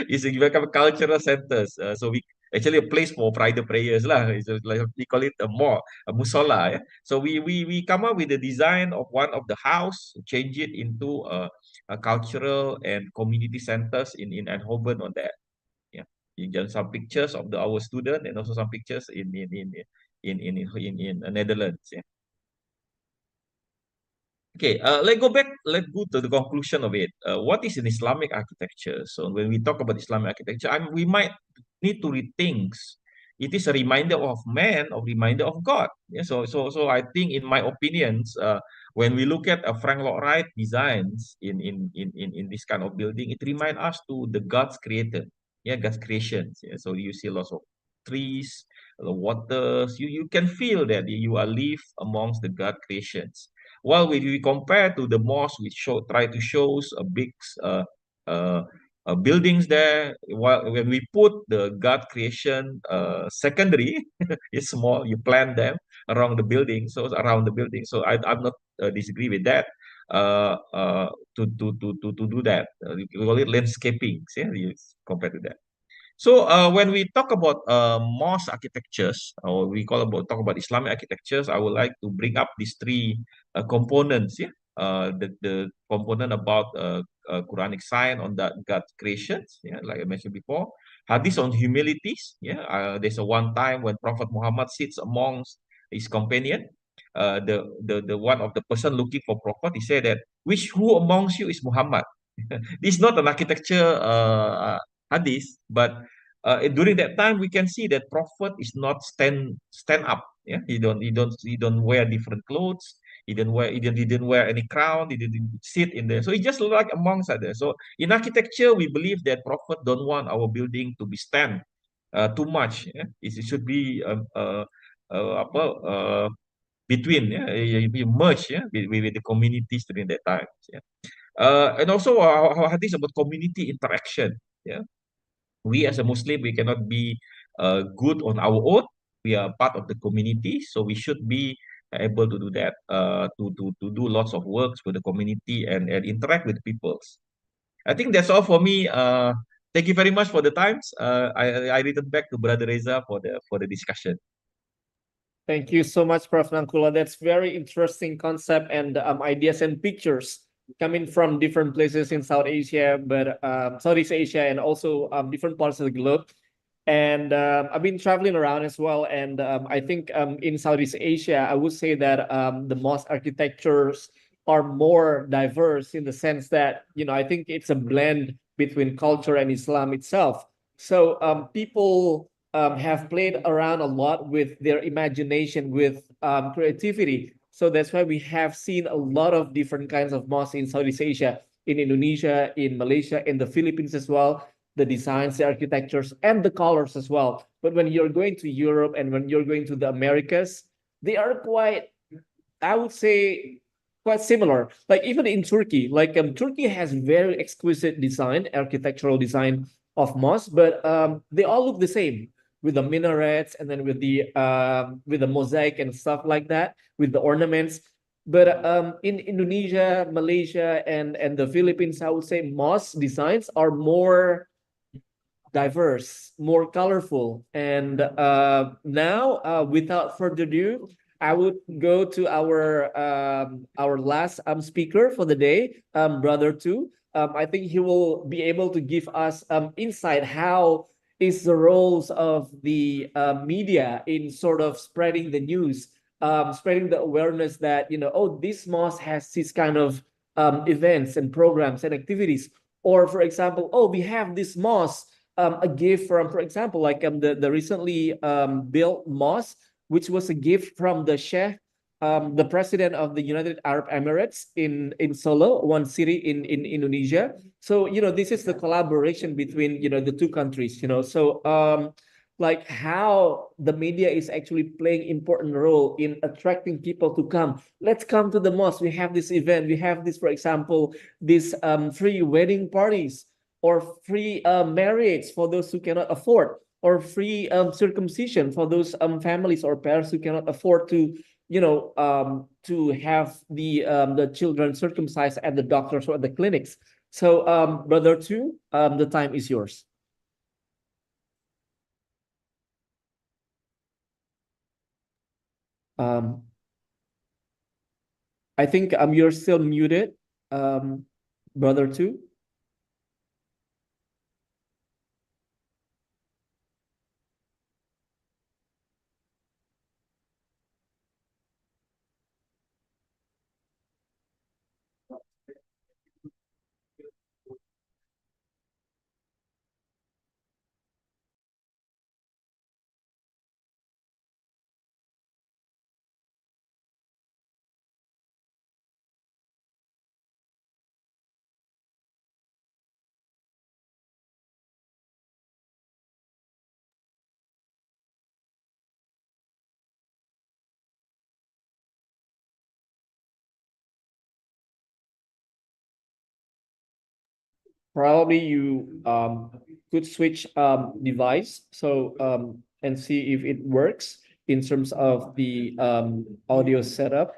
It's become cultural centers. So actually a place for private prayers lah. It's like we call it a mosque, a musalla. Yeah? So we come up with the design of one of the house, change it into a cultural and community centers in Eindhoven on that. Yeah, you get some pictures of our student and also some pictures in Netherlands. Yeah. Okay, let's go to the conclusion of it. What is an Islamic architecture? So when we talk about Islamic architecture, we might need to rethink. It is a reminder of man, a reminder of God. Yeah, so I think, in my opinions, when we look at a Frank Lloyd Wright designs in this kind of building, it reminds us to the God's created, yeah, God's creations. Yeah, so you see lots of trees, the waters. You can feel that you are live amongst the God creations. While we compare to the mosque, which try to shows a big uh, uh, buildings there. While when we put the God creation secondary, it's small. You plant them around the building, so around the building. So I'm not disagree with that. To do that, we call it landscaping. Yeah, compared to that. So when we talk about mosque architectures, or we talk about Islamic architectures, I would like to bring up these three components. Yeah, the component about Quranic sign on that God creations. Yeah, like I mentioned before, hadith on humilities. Yeah, there's a one time when Prophet Muhammad sits amongst his companion. The one of the person looking for Prophet, he said that, who amongst you is Muhammad? This is not an architecture hadith, but during that time we can see that Prophet is not stand up. Yeah, he don't wear different clothes. He didn't wear any crown. He didn't sit in there. So he just like amongst others. So in architecture, we believe that Prophet don't want our building to be stand too much. Yeah? It should be apa between, yeah, you merge, yeah, with the communities during that time. Yeah. And also our hadith about community interaction. Yeah, we as a Muslim, we cannot be good on our own. We are part of the community, so we should be able to do that, to do lots of works with the community and interact with people. I think that's all for me. Thank you very much for the times. I return back to Brother Reza for the discussion. Thank you so much, Prof. Nankula. That's very interesting concept and ideas and pictures coming from different places in South Asia, but Southeast Asia, and also different parts of the globe. And I've been traveling around as well. And I think in Southeast Asia, I would say that the mosque architectures are more diverse in the sense that, I think it's a blend between culture and Islam itself. So people have played around a lot with their imagination, with creativity. So that's why we have seen a lot of different kinds of mosques in Southeast Asia, in Indonesia, in Malaysia, in the Philippines as well. The designs, the architectures, and the colors as well. But when you're going to Europe and when you're going to the Americas, they are quite, I would say, quite similar. Like even in Turkey, like Turkey has very exquisite design, architectural design of mosques, but they all look the same, with the minarets and then with the mosaic and stuff like that, with the ornaments. But in Indonesia, Malaysia, and the Philippines, I would say mosque designs are more diverse, more colorful. And now, without further ado, I would go to our last speaker for the day, Brother Tu. I think he will be able to give us insight how is the roles of the media in sort of spreading the news, spreading the awareness that, oh, this mosque has this kind of events and programs and activities. Or, for example, oh, we have this mosque, a gift from, for example, like the recently built mosque, which was a gift from the Sheikh, the president of the United Arab Emirates in Solo, one city in Indonesia. So, this is the collaboration between, the two countries, so like how the media is actually playing important role in attracting people to come. Let's come to the mosque. We have this event. We have this, for example, this free wedding parties, or free marriage for those who cannot afford, or free circumcision for those families or parents who cannot afford to, to have the children circumcised at the doctors or at the clinics. So, Brother Tu, the time is yours. Um, I think you're still muted, brother too. Probably you could switch device and see if it works in terms of the audio setup.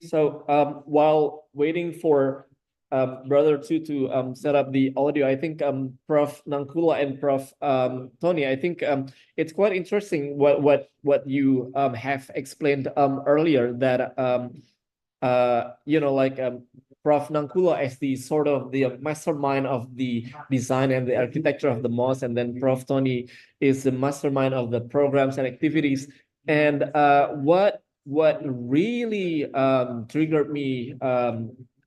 So while waiting for brother two to set up the audio, I think Prof Nankula and Prof Tony, I think it's quite interesting what you have explained earlier, that Prof Nankula as the sort of the mastermind of the design and the architecture of the mosque, and then Prof Tony is the mastermind of the programs and activities. And what really triggered me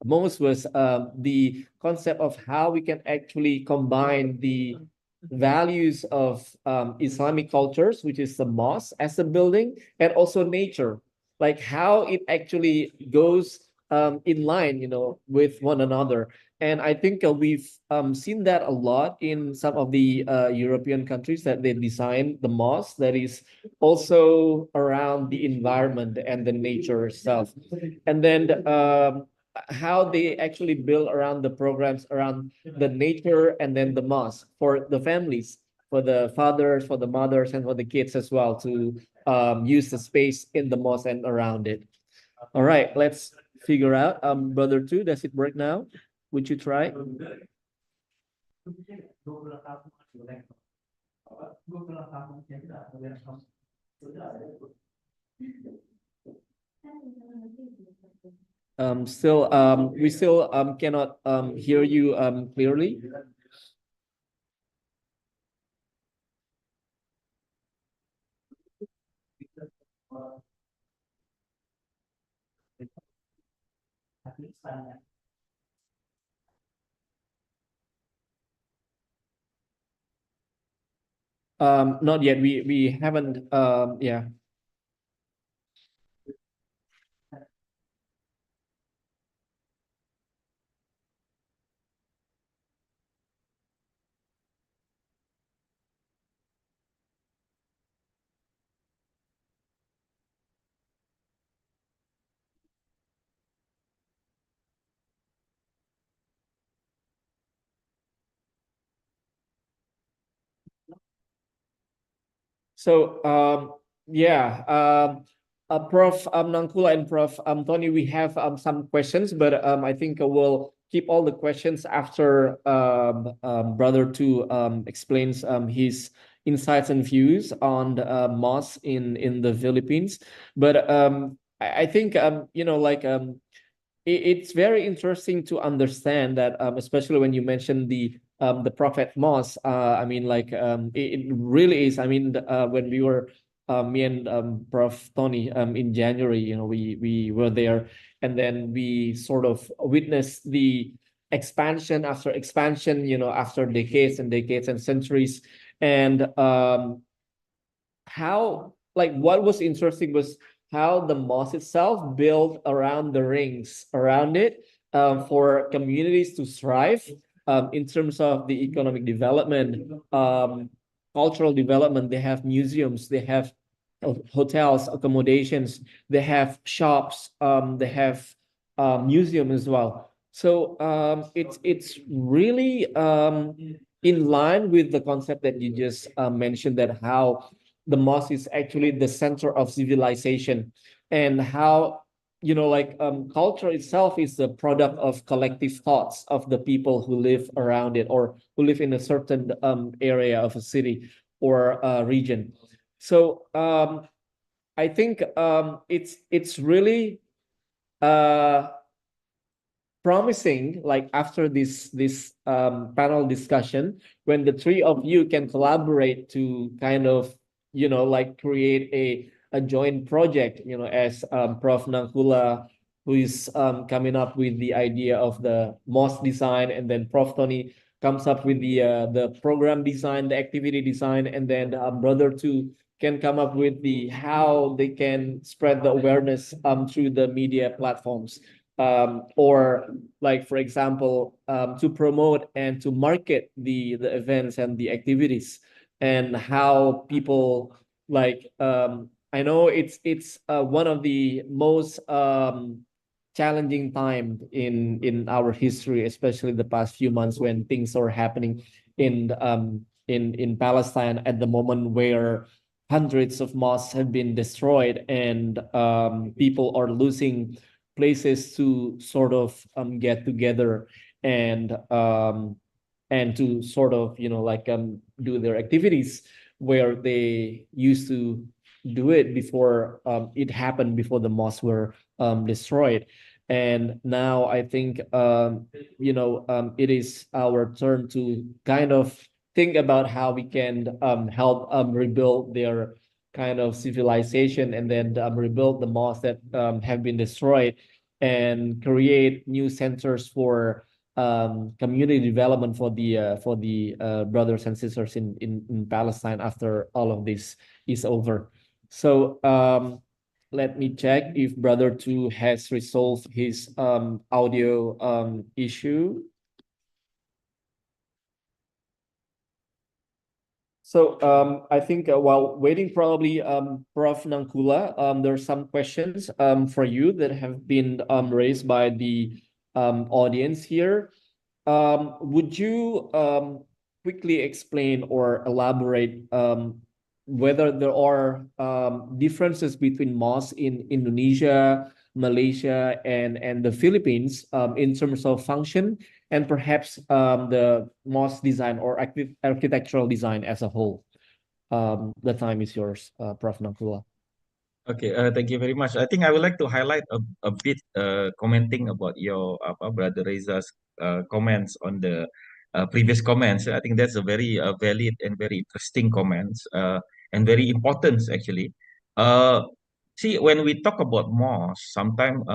most was the concept of how we can actually combine the values of Islamic cultures, which is the mosque as a building, and also nature, like how it actually goes in line, with one another. And I think we've seen that a lot in some of the European countries, that they design the mosque that is also around the environment and the nature itself. And then how they actually build around the programs around the nature, and then the mosque for the families, for the fathers, for the mothers, and for the kids as well, to use the space in the mosque and around it. All right, let's figure out. Brother two, does it work now? Would you try? We still cannot hear you clearly. Not yet. We haven't. Yeah. So yeah, Prof Nankula and Prof Tony, we have some questions, but I think we'll keep all the questions after brother two explains his insights and views on the mosque in the Philippines. But I think it's very interesting to understand that, especially when you mentioned the Prophet Mosque. I mean, it really is. I mean, when we were me and Prof Tony in January, we were there, and then we sort of witnessed the expansion after expansion, after decades and decades and centuries. And how, like, what was interesting was how the mosque itself built around the rings around it, for communities to thrive in terms of the economic development, cultural development. They have museums, they have hotels, accommodations, they have shops, they have museum as well. So it's really in line with the concept that you just mentioned, that how the mosque is actually the center of civilization, and how culture itself is the product of collective thoughts of the people who live around it, or who live in a certain area of a city. or region. So I think it's really promising, like after this panel discussion, when the three of you can collaborate to kind of, like create a joint project, as Prof. Nangkula, who is coming up with the idea of the mosque design, and then Prof. Tony comes up with the program design, the activity design, and then Brother Two can come up with the how they can spread the awareness through the media platforms, or like, for example, to promote and to market the events and the activities, and how people, like, I know it's one of the most challenging time in our history, especially the past few months, when things are happening in Palestine at the moment, where hundreds of mosques have been destroyed, and people are losing places to sort of get together, and to sort of, like, do their activities where they used to do it before it happened, before the mosques were destroyed. And now I think it is our turn to kind of think about how we can help rebuild their kind of civilization, and then rebuild the mosques that have been destroyed, and create new centers for community development for the brothers and sisters in Palestine after all of this is over. So let me check if Brother Two has resolved his audio issue. So I think while waiting, probably Prof. Nangkula, there are some questions for you that have been raised by the audience here. Would you quickly explain or elaborate whether there are differences between mosques in Indonesia, Malaysia, and the Philippines in terms of function, and perhaps the mosque design or architectural design as a whole? The time is yours, Prof. Nangkula. Okay, thank you very much. I think I would like to highlight a bit, commenting about your brother Reza's comments on the previous comments. I think that's a very valid and very interesting comments, and very important actually. Uh, See, when we talk about mosque, sometimes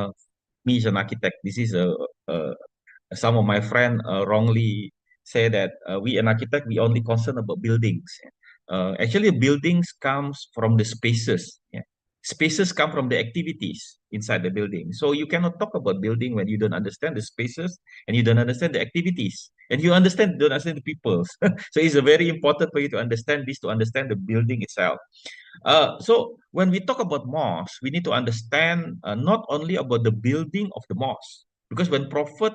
me as an architect, this is a some of my friend wrongly say that we an architect we only concern about buildings. Actually, buildings comes from the spaces. Yeah. Spaces come from the activities inside the building. So you cannot talk about building when you don't understand the spaces and you don't understand the activities and you don't understand the people. So it's a very important for you to understand this, to understand the building itself. So when we talk about mosque, we need to understand not only about the building of the mosque, because when Prophet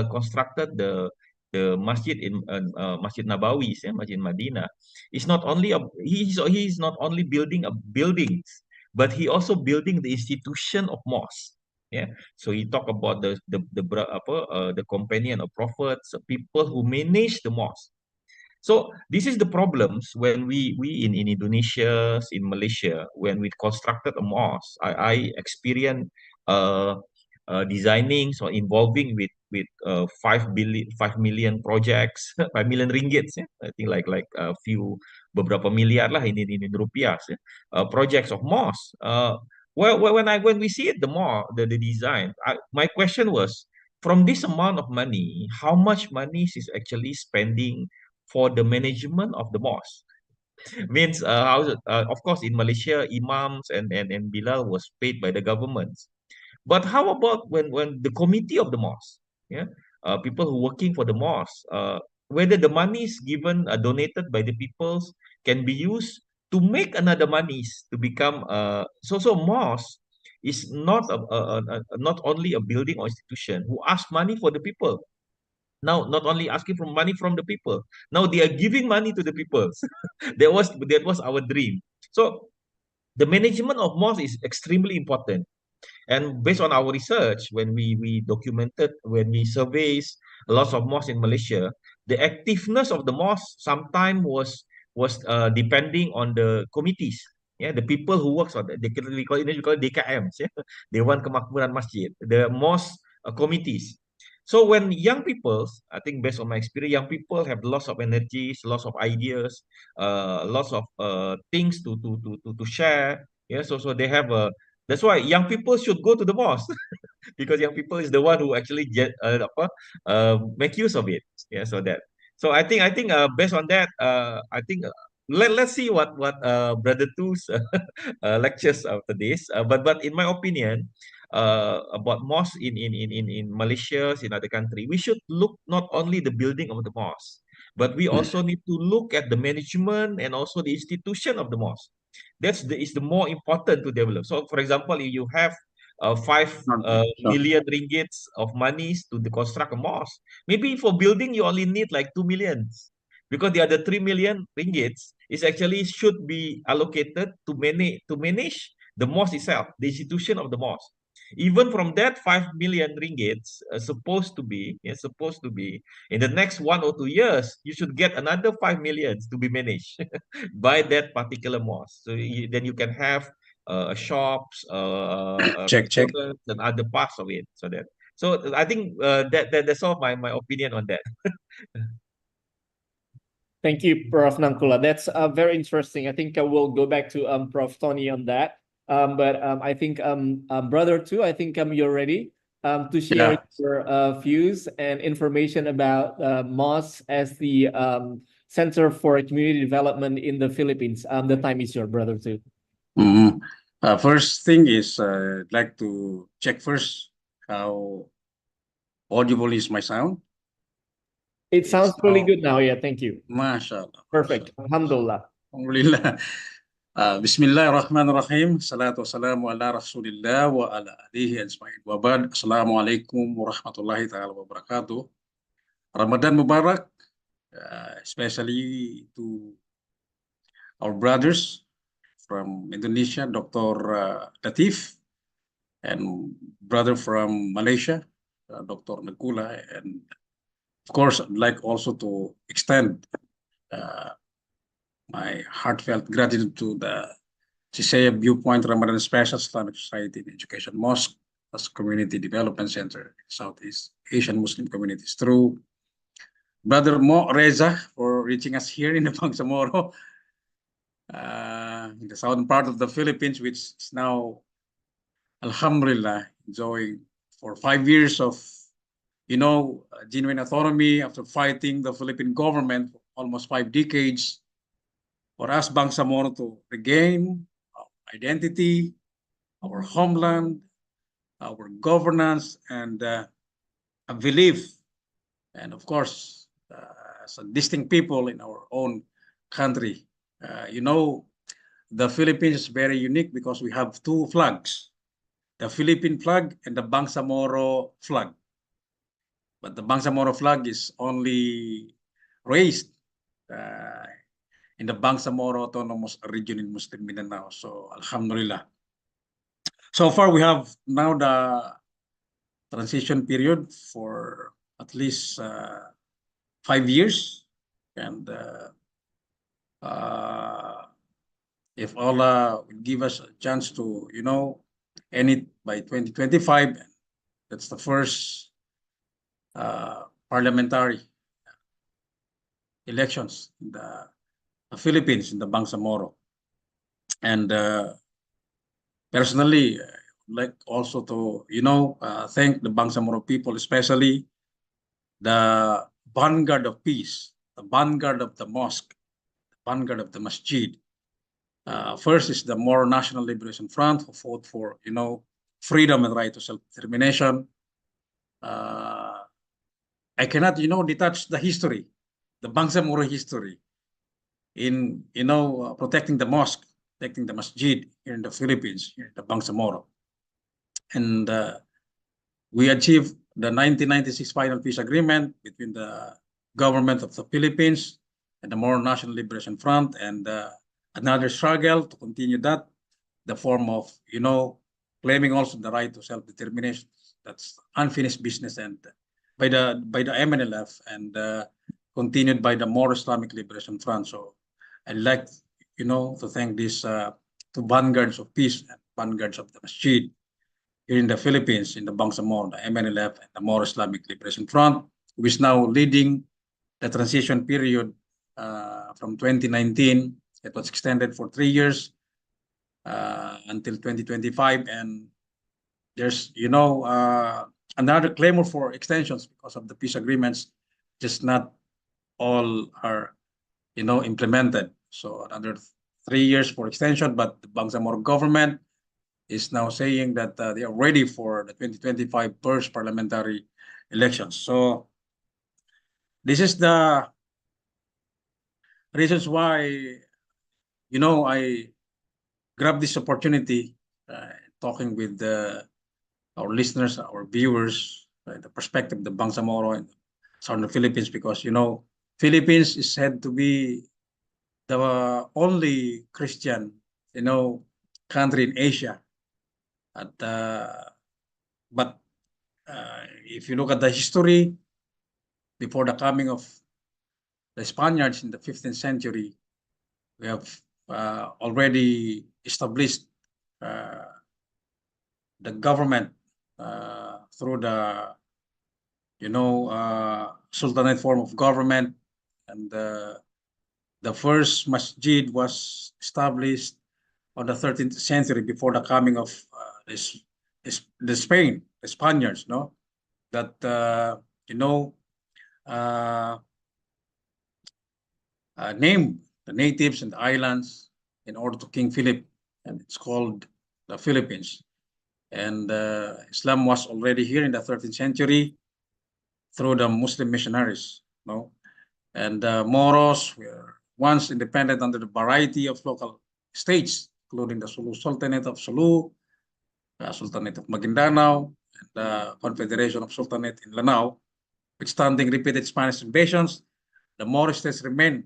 constructed the masjid in Masjid Nabawi, Masjid Madinah, it's not only he's not only building a buildings, but he also building the institution of mosque. Yeah, so he talk about the companion of prophets, people who manage the mosque. So this is the problems when we in Indonesia, in Malaysia, when we constructed a mosque. I experienced designing or involving with 5 million projects, 5 million ringgit. I think like a few beberapa miliar lah ini rupiah. Projects of mosque. When we see it, the design, my question was, from this amount of money, how much money is actually spending for the management of the mosque? Means of course in Malaysia, imams and bilal was paid by the government. But how about when the committee of the mosque, yeah, people who working for the mosque, whether the money is given donated by the peoples can be used to make another monies to become so mosque is not only a building or institution who ask money for the people. Now, not only asking for money from the people, now they are giving money to the people. That was our dream. So the management of mosque is extremely important. And based on our research, when we documented, when we surveys lots of mosques in Malaysia, the activeness of the mosque sometimes was was depending on the committees. Yeah, the people who works on that, we call it DKMs, yeah, Dewan Kemakmuran Masjid, the mosque committees. So when young people, I think based on my experience, young people have lots of energies, lots of ideas, lots of things to share. Yeah, so they have a. That's why young people should go to the mosque because young people is the one who actually get make use of it. Yeah, so I think based on that, I think let's see what Brother Tu's lectures after this. But in my opinion, about mosque in Malaysia, in other country, we should look not only the building of the mosque, but we also need to look at the management and also the institution of the mosque. Is the more important to develop. So, for example, if you have 5 million ringgits of monies to construct a mosque, maybe for building you only need like 2 millions, because the other 3 million ringgits is actually should be allocated to manage the mosque itself, the institution of the mosque. Even from that 5 million ringgits supposed to be in the next 1 or 2 years, you should get another 5 millions to be managed by that particular mosque. So then you can have shops, Check. restaurants, and other parts of it. So I think that's all my opinion on that. Thank you, Prof. Nangkula. That's very interesting. I think I will go back to Prof. Tony on that. But I think Brother too, I think you're ready to share your views and information about MOS as the Center for Community Development in the Philippines. The time is yours, Brother too. First thing is I'd like to check first how audible is my sound. It sounds really good now. Yeah, thank you. MashaAllah. Perfect. Alhamdulillah. Alhamdulillah. Bismillahirrahmanirrahim. Salatu wassalamu ala rasulillah wa ala alihi ajma'in. Wa ba'd. Assalamualaikum warahmatullahi ta'ala wabarakatuh. Ramadan Mubarak, especially to our brothers from Indonesia, Dr. Latif, and brother from Malaysia, Dr. Nakula, and of course, I'd like also to extend my heartfelt gratitude to the Seasia Viewpoint Ramadan Special Islamic Society and Education Mosque as Community Development Center in Southeast Asian Muslim communities, through Brother Mo Reza for reaching us here in the Bangsamoro, in the southern part of the Philippines, which is now, alhamdulillah, enjoying for 5 years of genuine autonomy after fighting the Philippine government for almost 5 decades. For us, Bangsamoro, to regain our identity, our homeland, our governance, and a belief, and of course, as a distinct people in our own country. The Philippines is very unique because we have 2 flags, the Philippine flag and the Bangsamoro flag. But the Bangsamoro flag is only raised in the Bangsamoro Autonomous Region in Muslim Mindanao. So, alhamdulillah. So far, we have now the transition period for at least 5 years. And if Allah will give us a chance to, end it by 2025, that's the first parliamentary elections in the Philippines, in the Bangsamoro. And personally, I'd like also to, thank the Bangsamoro people, especially the vanguard of peace, the vanguard of the mosque, the vanguard of the masjid. First is the Moro National Liberation Front, who fought for, freedom and right to self-determination. I cannot, detach the history, the Bangsamoro history in, protecting the mosque, protecting the masjid here in the Philippines, here in the Bangsamoro. And we achieved the 1996 final peace agreement between the government of the Philippines and the Moro National Liberation Front, and another struggle to continue that, the form of, claiming also the right to self-determination. That's unfinished business, and by the MNLF, and continued by the Moro Islamic Liberation Front. So I'd like, to thank these two vanguards of peace and vanguards of the Masjid here in the Philippines, in the Bangsamoro, the MNLF, and the Moro Islamic Liberation Front, who is now leading the transition period from 2019. It was extended for 3 years until 2025, and there's another clamor for extensions because of the peace agreements. Just not all are implemented. So another 3 years for extension, but the Bangsamoro government is now saying that they are ready for the 2025 first parliamentary elections. So this is the reasons why I grabbed this opportunity talking with our listeners, our viewers, the perspective of the Bangsamoro and Southern Philippines, because Philippines is said to be the only Christian country in Asia. But if you look at the history, before the coming of the Spaniards in the 15th century, we have already established the government through the sultanate form of government, and the first masjid was established on the 13th century before the coming of the Spaniards, that named the natives and the islands in order to King Philip, and it's called the Philippines. And Islam was already here in the 13th century through the Muslim missionaries, and Moros were once independent under the variety of local states, including the Sulu Sultanate of Sulu, the Sultanate of Maguindanao, and the Confederation of Sultanate in Lanao. Withstanding repeated Spanish invasions, the Moro states remained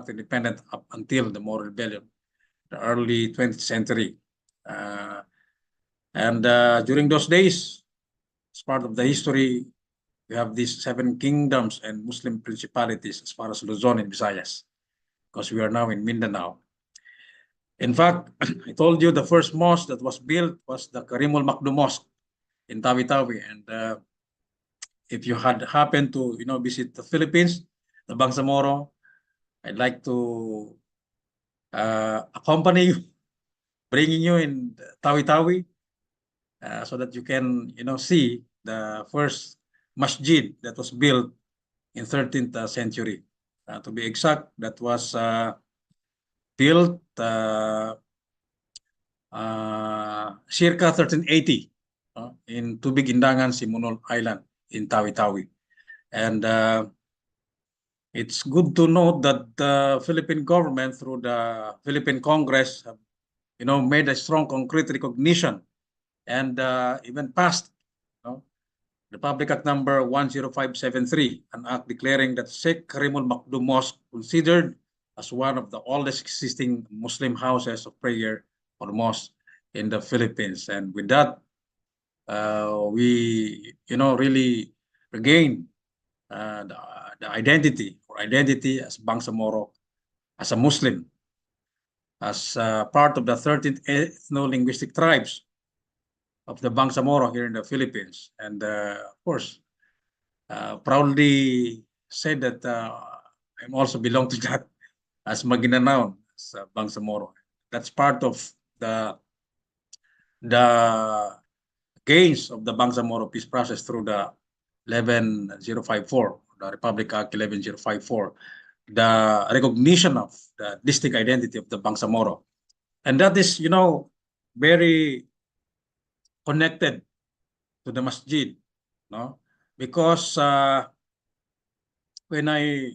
independent up until the Moro Rebellion, the early 20th century. And during those days, as part of the history, we have these 7 kingdoms and Muslim principalities as far as Luzon and Visayas, because we are now in Mindanao. In fact, I told you the first mosque that was built was the Karimul Makdum Mosque in Tawi-Tawi. And if you had happened to visit the Philippines, the Bangsamoro, I'd like to accompany you, bringing you in Tawi-Tawi, so that you can see the first masjid that was built in 13th century. To be exact, that was built circa 1380 in Tubig Indangan, Simunol Island in Tawi-Tawi. And it's good to note that the Philippine government, through the Philippine Congress, have made a strong concrete recognition and even passed the Public Act number 10573, an act declaring that Sheikh Karimul Makdum Mosque, considered as one of the oldest existing Muslim houses of prayer or mosque in the Philippines. And with that, we really regain the identity as Bangsamoro, as a Muslim, as part of the 13th ethno-linguistic tribes of the Bangsamoro here in the Philippines. And of course, proudly said that I also belong to that as Maguindanao, as Bangsamoro. That's part of the gains of the Bangsamoro peace process through the 11054, the Republic Act 11054, the recognition of the distinct identity of the Bangsamoro. And that is, very connected to the masjid, because when I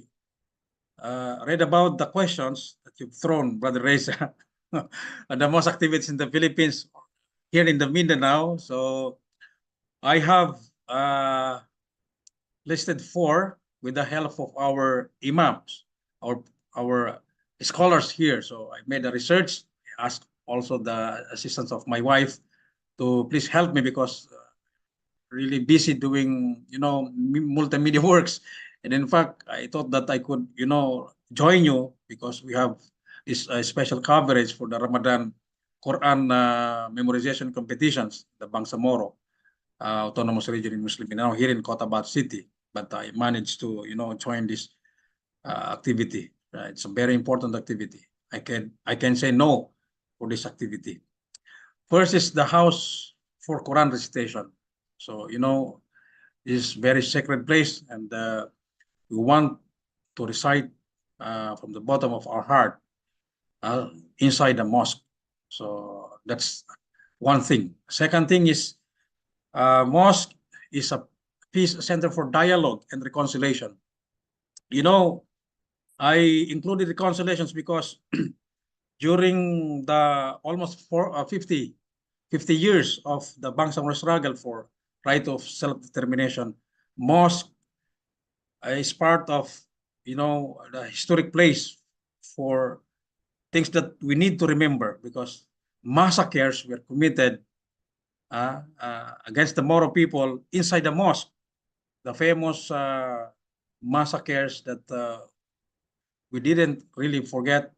read about the questions that you've thrown, Brother Reza, the most activities in the Philippines here in the Mindanao, so I have listed 4 with the help of our imams, our scholars here. So I made a research. I asked also the assistance of my wife to please help me, because really busy doing multimedia works. And in fact, I thought that I could join you because we have this special coverage for the Ramadan Quran memorization competitions, the Bangsamoro Autonomous Region in Muslim Mindanao here in Cotabato City. But I managed to, join this activity. It's a very important activity. I can say no for this activity. First is the house for Quran recitation. So, this very sacred place, and we want to recite from the bottom of our heart inside the mosque. So that's one thing. Second thing is mosque is a peace center for dialogue and reconciliation. I included reconciliations because during the almost 50 years of the Bangsamoro struggle for right of self-determination, mosque is part of, the historic place for things that we need to remember, because massacres were committed against the Moro people inside the mosque. The famous massacres that we didn't really forget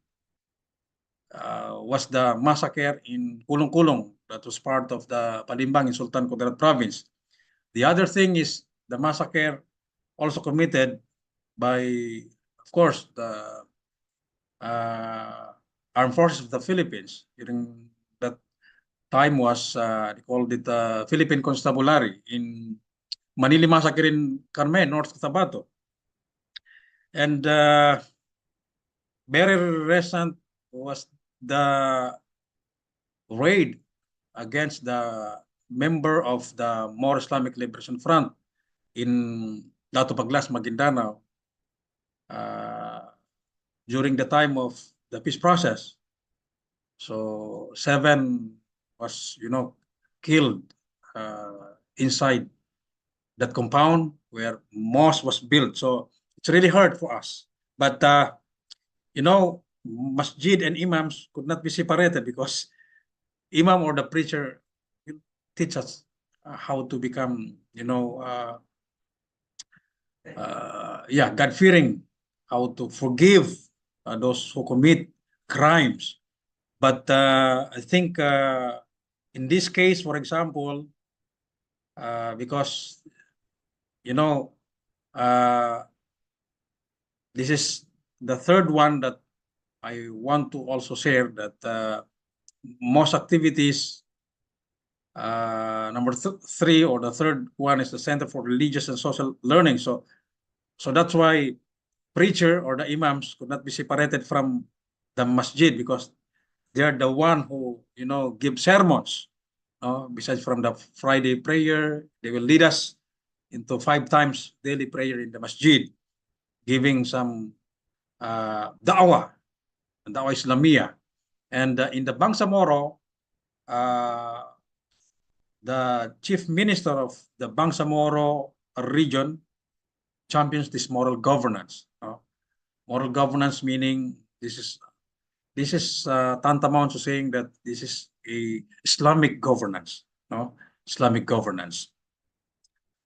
was the massacre in Kulong-Kulong that was part of the Palimbang in Sultan Kudarat province. The other thing is the massacre also committed by, of course, the armed forces of the Philippines. During that time was, they called it Philippine Constabulary in Manili Massacre in Carmen, North Cotabato. And very recent was the raid against the member of the More Islamic Liberation Front in Dato Paglas, Maguindanao, during the time of the peace process. So 7 was, killed inside that compound where mosque was built. So it's really hard for us. But, masjid and imams could not be separated, because imam or the preacher will teach us how to become, God-fearing, how to forgive those who commit crimes. But I think in this case, for example, because, this is the third one that I want to also share, that most activities, number 3 or the third one is the Center for Religious and Social Learning. So that's why preacher or the imams could not be separated from the masjid, because they're the one who, give sermons. Besides from the Friday prayer, they will lead us into 5 times daily prayer in the masjid, giving some da'wah Islamiyah. And in the Bangsamoro, the chief minister of the Bangsamoro region champions this moral governance. Moral governance meaning this is tantamount to saying that this is a Islamic governance. Islamic governance.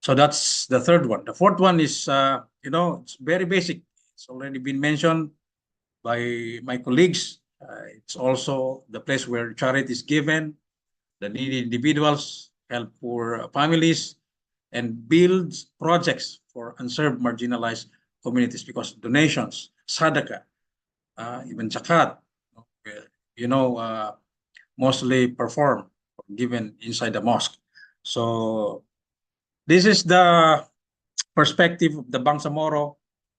So that's the third one. The fourth one is, it's very basic. It's already been mentioned by my colleagues. It's also the place where charity is given, the needy individuals, help poor families, and builds projects for unserved, marginalized communities, because donations, sadaqah, even zakat, mostly performed or given inside the mosque. So this is the perspective of the Bangsamoro,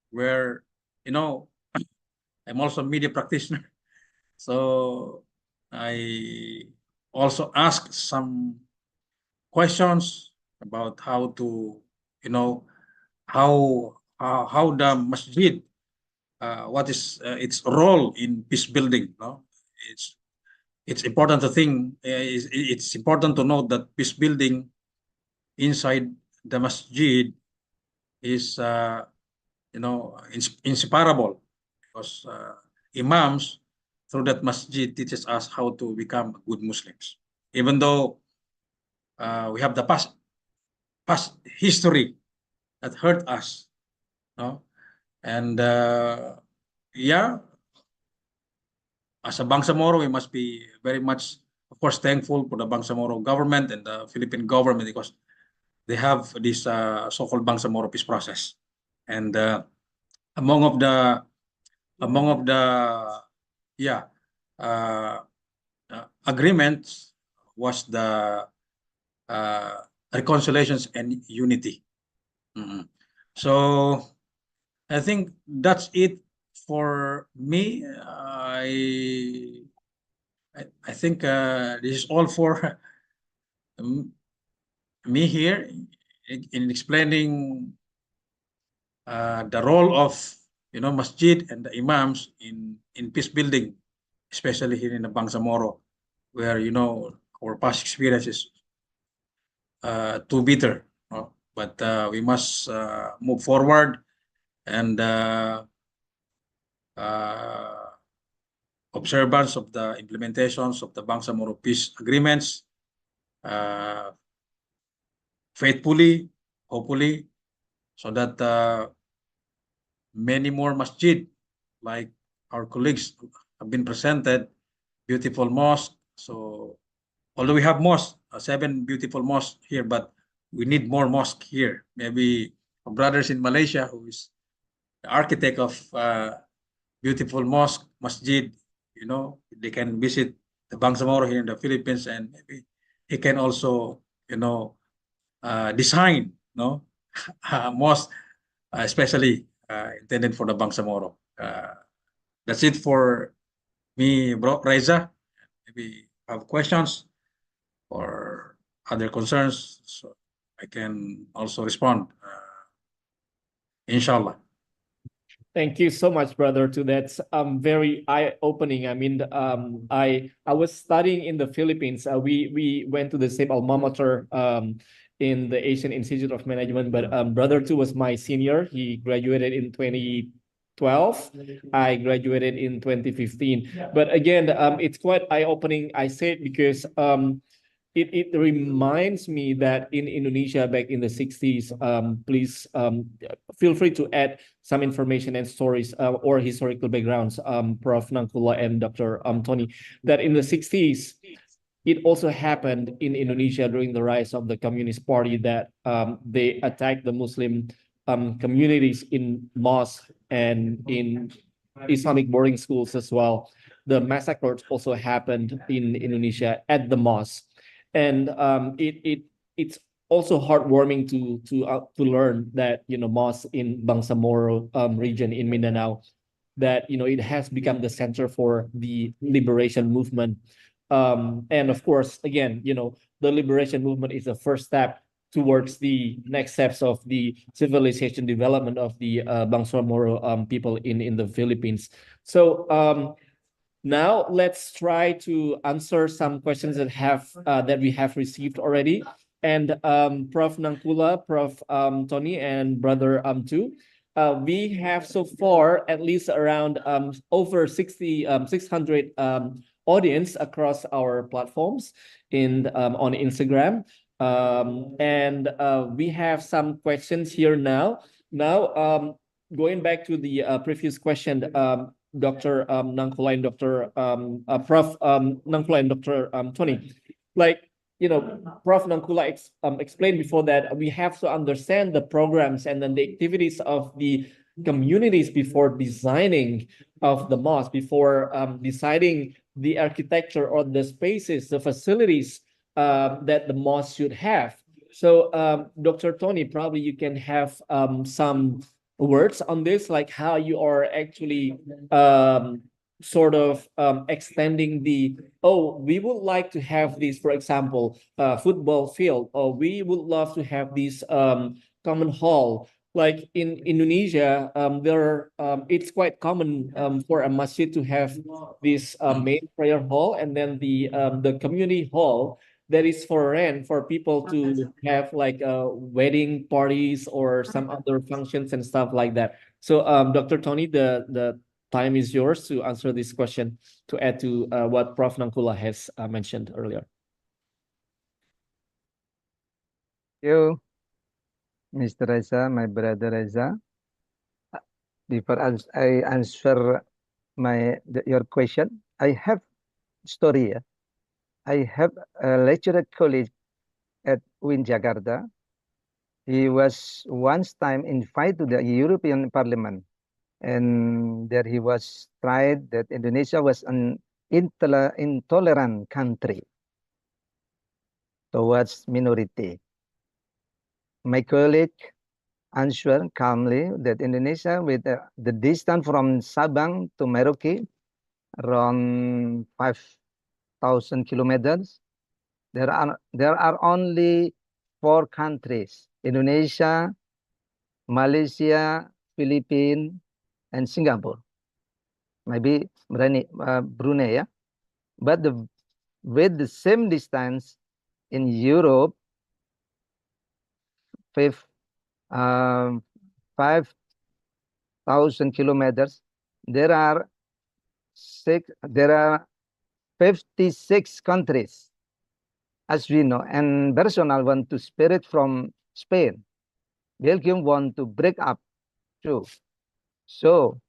where, I'm also a media practitioner. So I also asked some questions about how to, how the masjid, what is its role in peace building. It's important to think. It's important to note that peace building inside the masjid is, inseparable, because imams through that masjid teaches us how to become good Muslims, even though we have the past history that hurt us, and as a Bangsamoro, we must be very much, of course, thankful for the Bangsamoro government and the Philippine government because they have this so-called Bangsamoro peace process. And among of the yeah agreements was the reconciliations and unity. So I think that's it for me. I think this is all for me here in explaining the role of masjid and the imams in peace building, especially here in the Bangsamoro, where our past experience is too bitter. But we must move forward and observance of the implementations of the Bangsamoro peace agreements faithfully, hopefully, so that many more masjid, like our colleagues have been presented, beautiful mosque. So although we have mosque, 7 beautiful mosques here, but we need more mosque here. Maybe our brothers in Malaysia, who is the architect of beautiful mosque, masjid, they can visit the Bangsamoro here in the Philippines, and maybe he can also, design, mosque, especially intended for the Bangsamoro. That's it for me, bro, Reza. Maybe have questions or other concerns, so I can also respond. Inshallah. Thank you so much, brother. To that's very eye-opening. I mean, I was studying in the Philippines. We went to the same alma mater in the Asian Institute of Management, but brother too was my senior. He graduated in 2012. I graduated in 2015. But again, it's quite eye-opening. I say it because it reminds me that in Indonesia back in the 60s, please feel free to add some information and stories or historical backgrounds, Prof. Nangkula and Dr. Tony, that in the 60s, it also happened in Indonesia during the rise of the Communist Party that they attacked the Muslim communities in mosques and in Islamic boarding schools as well. The massacres also happened in Indonesia at the mosque. And it's also heartwarming to learn that mosque in Bangsamoro region in Mindanao, that it has become the center for the liberation movement. And of course, again, the liberation movement is the first step towards the next steps of the civilization development of the Bangsamoro people in the Philippines. So now let's try to answer some questions that we have received already. And Prof. Nangkula, Prof. Tony, and Brother too. We have so far at least around over 600 audience across our platforms on Instagram. And we have some questions here now. Now, going back to the previous question, Dr. Nangkula and Dr. Prof. Nangkula and Dr. Tony, Prof. Nangkula explained before that we have to understand the programs and then the activities of the communities before designing of the mosque, before deciding the architecture or the spaces, the facilities that the mosque should have. So, Dr. Tony, probably you can have some words on this, like how you are actually sort of extending we would like to have this, for example, football field, or we would love to have this common hall. Like in Indonesia, it's quite common for a masjid to have this main prayer hall and then the community hall that is for rent for people to have like wedding parties or some other functions and stuff like that. So Dr. Tony, the time is yours to answer this question, to add to what Prof. Nangkula has mentioned earlier. Thank you, Mr. Reza, my brother Reza. Before I answer your question, I have story. I have a lecturer colleague at UIN Jakarta. He was once time invited to the European Parliament, and there he was tried that Indonesia was an intolerant country towards minority. My colleague answered calmly that Indonesia, with the distance from Sabang to Merauke, around 5,000 kilometers, there are only 4 countries: Indonesia, Malaysia, Philippines, and Singapore. Maybe Brunei, yeah. But with the same distance in Europe, 5,000 kilometers, there are 56 countries, as we know. And Barcelona want to spirit from Spain. Belgium want to break up too. So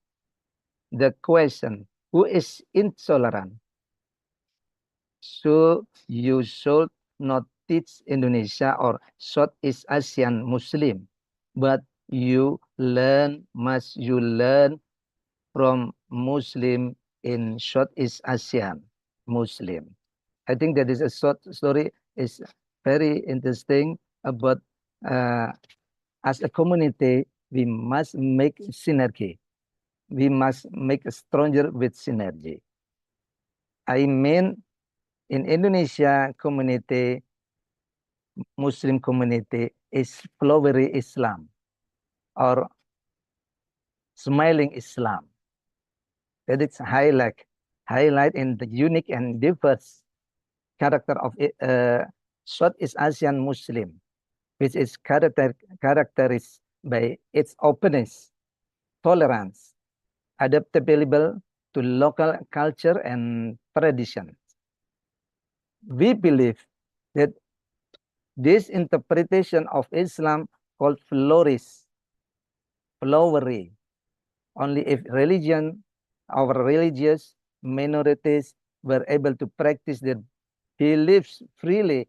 the question, who is intolerant? So you should not teach Indonesia or Southeast Asian Muslim, but you learn from Muslim in Southeast Asian Muslim. I think that is a short story, is very interesting about as a community, we must make synergy. We must make a stronger with synergy. I mean, in Indonesia community, Muslim community is flowery Islam or smiling Islam. That is highlight in the unique and diverse character of Southeast Asian Muslim, which is characterized by its openness, tolerance, adaptability to local culture and traditions. We believe that this interpretation of Islam called flowery, only if our religious minorities were able to practice their beliefs freely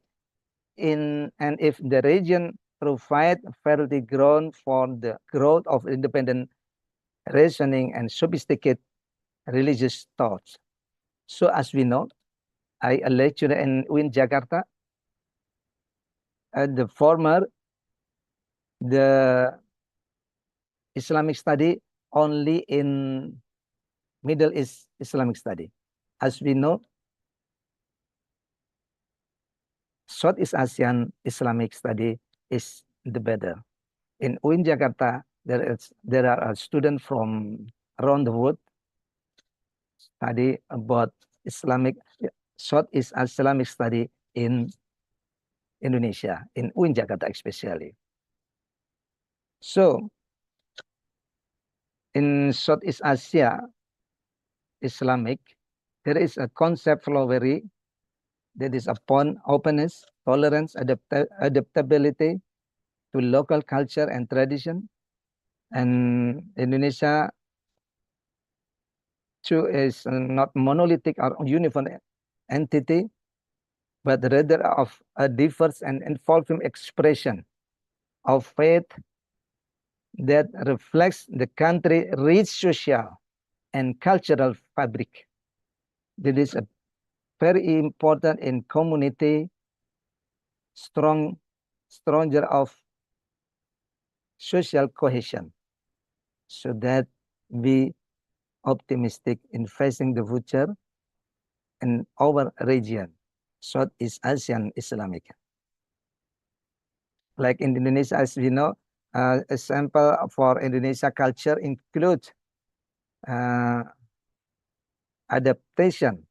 and if the region provide fertile ground for the growth of independent reasoning and sophisticated religious thoughts. So as we know, I lecture in UIN Jakarta. The Islamic study only in Middle East Islamic study. As we know, Southeast Asian Islamic study is the better. In UIN Jakarta, there are students from around the world study about Southeast Islamic study in Indonesia, in UIN Jakarta especially. So, in Southeast Asia Islamic, there is a concept flowery that is upon openness, tolerance, adaptability to local culture and tradition. And Indonesia too is not monolithic or uniform entity, but rather of a diverse and evolving expression of faith that reflects the country's rich social and cultural fabric. That is a very important in community, stronger of social cohesion, so that we optimistic in facing the future in our region, Southeast Asian Islamic. Like in Indonesia, as we know, a sample for Indonesia culture includes adaptation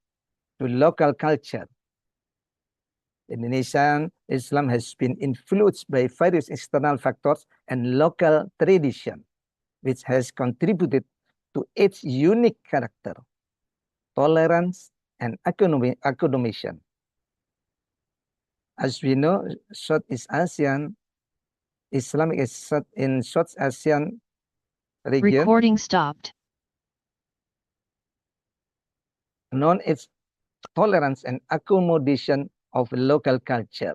to local culture. Indonesian Islam has been influenced by various external factors and local tradition, which has contributed to its unique character, tolerance, and accommodation. As we know, Southeast Asian Islamic is in South Asian region. Recording stopped. known as tolerance and accommodation of local culture,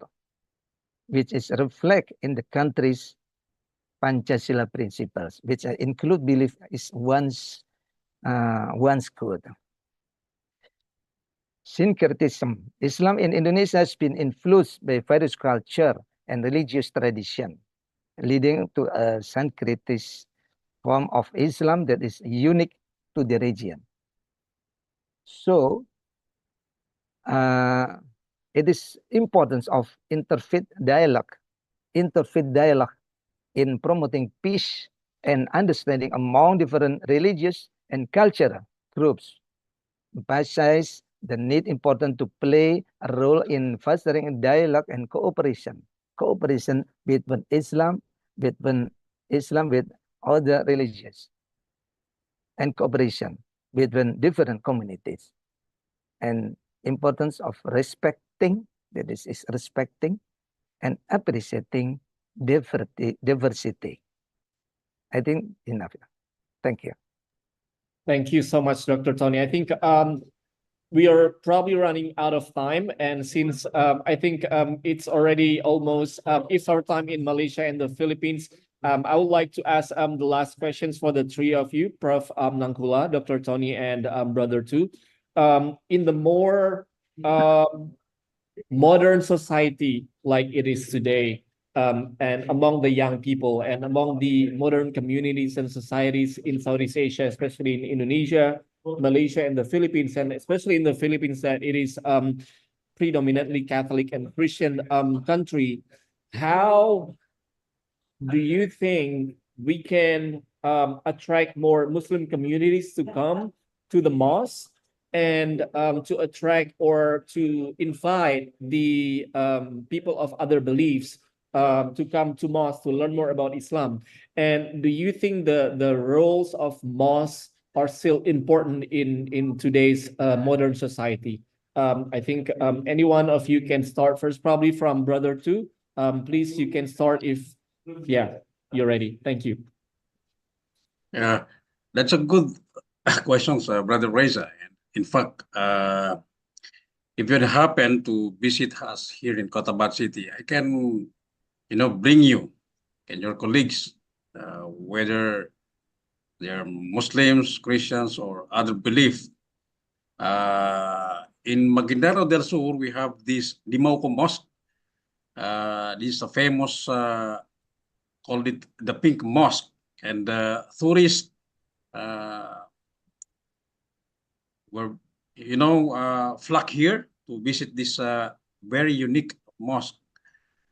which is reflect in the country's Pancasila principles, which include belief is one's good. Syncretism. Islam in Indonesia has been influenced by various culture and religious tradition, leading to a syncretist form of Islam that is unique to the region. So, it is importance of interfaith dialogue in promoting peace and understanding among different religious and cultural groups. Emphasize the need important to play a role in fostering dialogue and cooperation between Islam with other religions, and cooperation between different communities, and importance of respecting, that is respecting and appreciating diversity. I think enough. Thank you. Thank you so much, Dr. Tony. I think we are probably running out of time, and since I think it's already almost iftar time in Malaysia and the Philippines, I would like to ask the last questions for the three of you, Prof. Nangkula, Dr. Tony, and Brother Tu. In the more modern society like it is today, and among the young people and among the modern communities and societies in Southeast Asia, especially in Indonesia, Malaysia, and the Philippines, and especially in the Philippines, that it is predominantly Catholic and Christian country. How do you think we can attract more Muslim communities to come to the mosque, and to attract or to invite the people of other beliefs to come to mosque to learn more about Islam? And do you think the roles of mosque are still important in today's modern society? I think any one of you can start first, probably from Brother Tu. Please, you can start if, yeah, you're ready. Thank you. Yeah, that's a good question, Brother Reza. In fact, if you happen to visit us here in Cotabato City, I can, bring you and your colleagues, whether they're Muslims, Christians, or other belief. In Maguindaro del Sur, we have this Limauco Mosque. This is a famous, called it the Pink Mosque, and tourists were, flock here to visit this very unique mosque.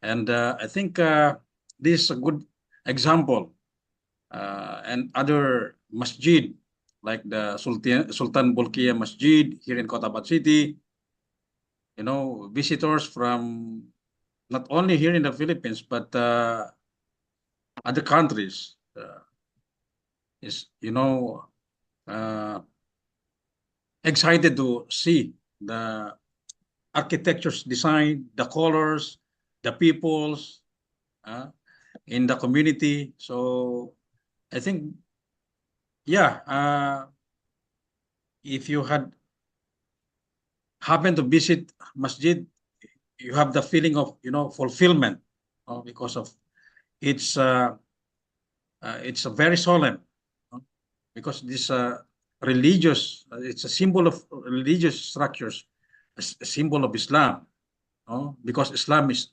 And I think this is a good example. And other masjid, like the Sultan Bolkiah Masjid here in Cotabato City, visitors from not only here in the Philippines, but other countries is, excited to see the architecture's design, the colors, the peoples in the community. So I think, yeah, if you had happened to visit masjid, you have the feeling of, fulfillment, because of it's a very solemn, because this religious, it's a symbol of religious structures, a symbol of Islam, because Islam is,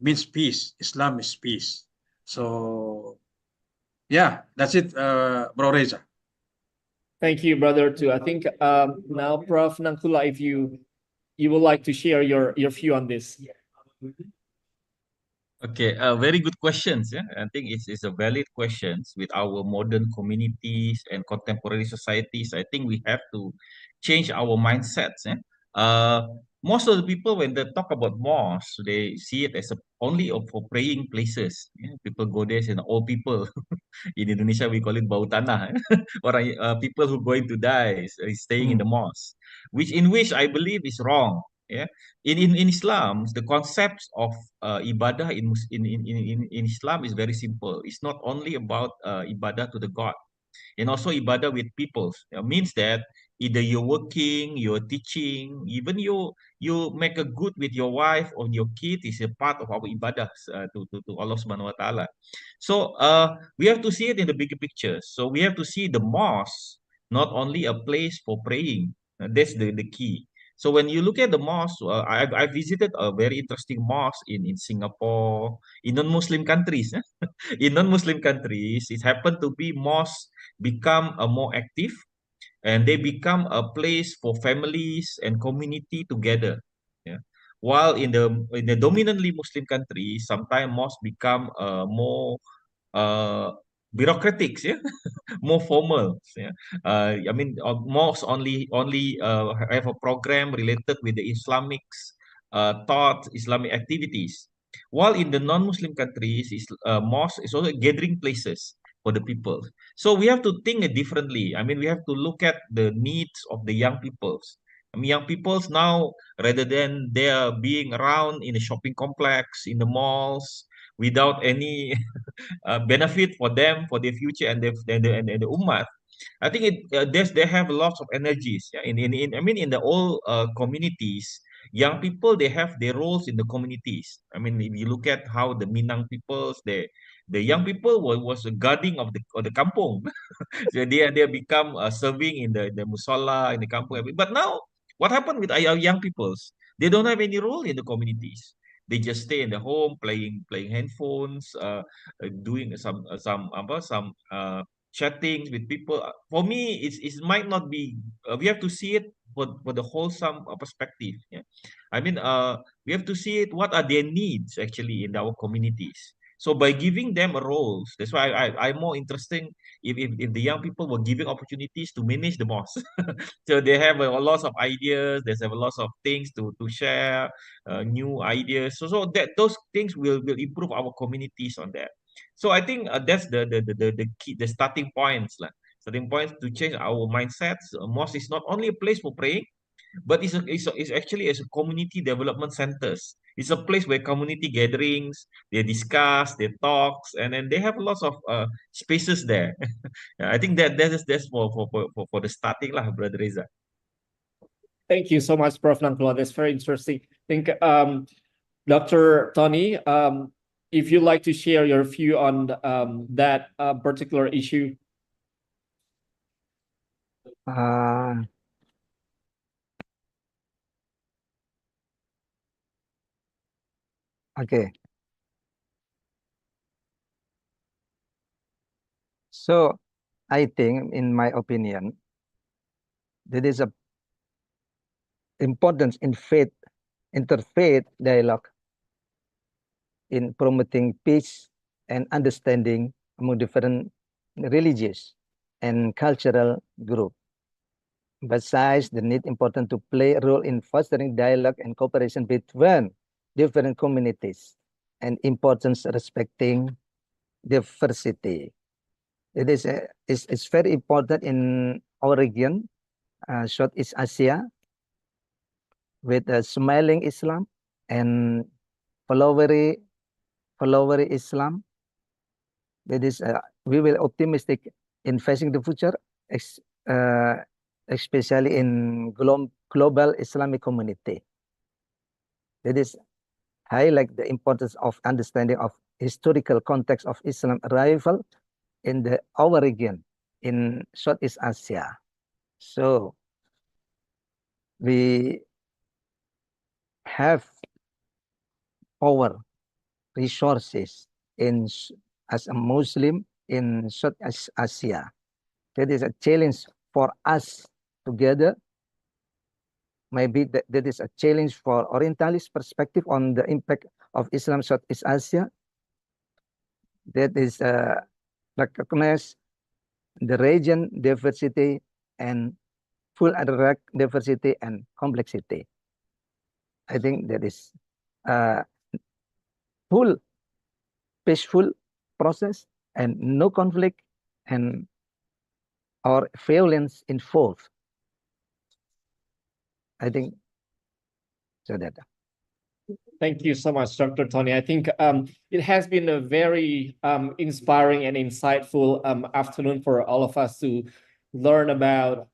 means peace. Islam is peace. So, yeah, that's it, Bro Reza. Thank you, Brother Tu. I think now, Prof. Nangkula, if you would like to share your view on this. Okay, very good questions. Yeah, I think it's a valid questions with our modern communities and contemporary societies. I think we have to change our mindsets. Yeah? Most of the people, when they talk about mosques, they see it as only for praying places. Yeah? People go there and old people. In Indonesia, we call it bau tanah. Or people who going to die is staying in the mosque, which I believe is wrong. Yeah, in Islam, the concepts of ibadah in Islam is very simple. It's not only about ibadah to the God, and also ibadah with peoples. It means that Either you're working, you're teaching, even you make a good with your wife or your kid is a part of our ibadah to Allah Subhanahu wa Taala. So we have to see it in the bigger picture. So we have to see the mosque not only a place for praying. That's the key. So when you look at the mosque, I visited a very interesting mosque in Singapore, in non-Muslim countries. In non-Muslim countries, it happened to be mosques become a more active and they become a place for families and community together. Yeah. While in the dominantly Muslim countries, sometimes mosques become more uh, bureaucratic, yeah, more formal. Yeah. I mean, mosques only have a program related with the Islamics thought, Islamic activities. While in the non-Muslim countries, mosque is also gathering places for the people. So we have to think it differently. I mean, we have to look at the needs of the young peoples. I mean, young peoples now, rather than they are being around in the shopping complex, in the malls, without any benefit for them, for their future and the ummah. I think they have lots of energies. Yeah? In I mean in the old communities, young people they have their roles in the communities. I mean if you look at how the Minang peoples, the young people was the guarding of the kampung. So they become serving in the musalla in the kampung. But now what happened with our young peoples? They don't have any role in the communities. They just stay in the home playing handphones, doing some chatting with people. For me, it might not be. We have to see it for the wholesome perspective. Yeah, I mean, we have to see it. What are their needs actually in our communities? So by giving them a roles, that's why I'm more interested if the young people were given opportunities to manage the mosque. So they have a lot of ideas. They have a lot of things to share, new ideas. So that those things will improve our communities on that. So I think that's the key, the starting points lah. Starting points to change our mindsets. Mosque is not only a place for praying, but it's actually as a community development centers. It's a place where community gatherings, they discuss, they talks, and then they have lots of spaces there. Yeah, I think that's for the starting lah, Brother Reza. Thank you so much, Prof. Nangkula. That's very interesting. I think, Dr. Tony, if you'd like to share your view on that particular issue. Okay. So I think, in my opinion, there is a importance in interfaith dialogue in promoting peace and understanding among different religious and cultural groups. Besides the need important to play a role in fostering dialogue and cooperation between different communities and importance respecting diversity. It's very important in our region, Southeast Asia, with a smiling Islam and flowery Islam. That is, we will optimistic in facing the future, especially in global Islamic community. That is highlight the importance of understanding of historical context of Islam arrival in our region in Southeast Asia. So we have our resources as a Muslim in Southeast Asia. That is a challenge for us together. Maybe that is a challenge for Orientalist perspective on the impact of Islam Southeast Asia. That is recognize the region diversity and full diversity and complexity. I think that is full peaceful process and no conflict and or violence involved. I think so that. Thank you so much, Dr. Tony. I think it has been a very inspiring and insightful afternoon for all of us to learn about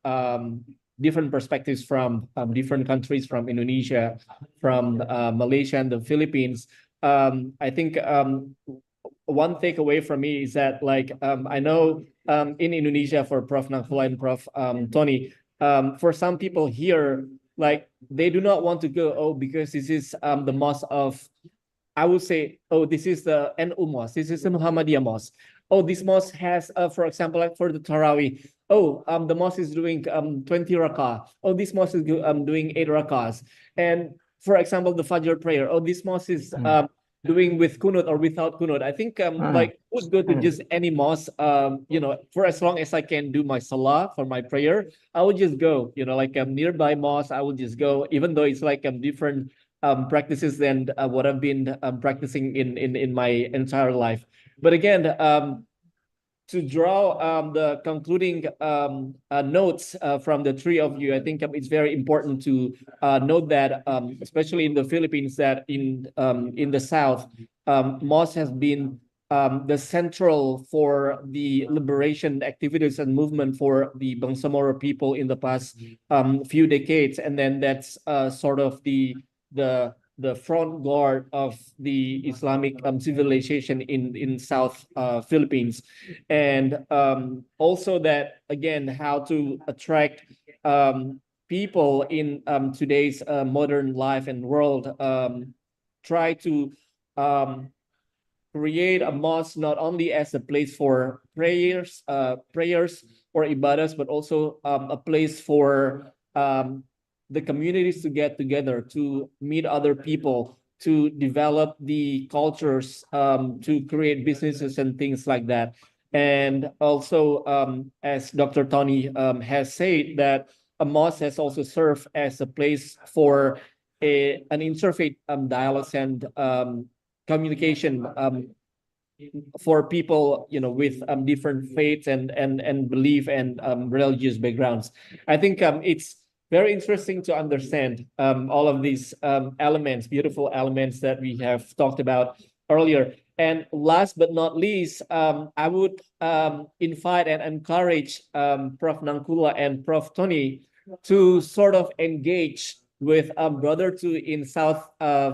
different perspectives from different countries, from Indonesia, from Malaysia and the Philippines. I think one takeaway from me is that, like, I know in Indonesia, for Prof. Nangkula and Prof. Tony, for some people here, like, they do not want to go, oh, because this is the mosque of, I would say, oh, this is the NU mosque, this is the Muhammadiyah mosque. Oh, this mosque has, for example, like for the Tarawih, oh, the mosque is doing 20 rakah. Oh, this mosque is doing 8 rakahs. And for example, the Fajr prayer, oh, this mosque is doing with kunut or without kunut. I think like, would go to just any mosque, you know, for as long as I can do my salah for my prayer, I would just go, you know, like nearby mosque, I would just go, even though it's like different practices than what I've been practicing in my entire life. But again, to draw the concluding notes from the three of you, I think it's very important to note that, especially in the Philippines, that in the South, mosque has been the central for the liberation activities and movement for the Bangsamoro people in the past few decades, and then that's sort of the front guard of the Islamic civilization in South Philippines. And also that, again, how to attract people in today's modern life and world, try to create a mosque not only as a place for prayers or ibadahs, but also a place for the communities to get together, to meet other people, to develop the cultures, to create businesses and things like that. And also, as Dr. Tony has said, that a mosque has also served as a place for an interfaith dialogue and communication for people, you know, with different faiths and belief and religious backgrounds. I think it's very interesting to understand all of these elements, beautiful elements that we have talked about earlier. And last but not least, I would invite and encourage Prof. Nangkula and Prof. Tony to sort of engage with Brother Two in South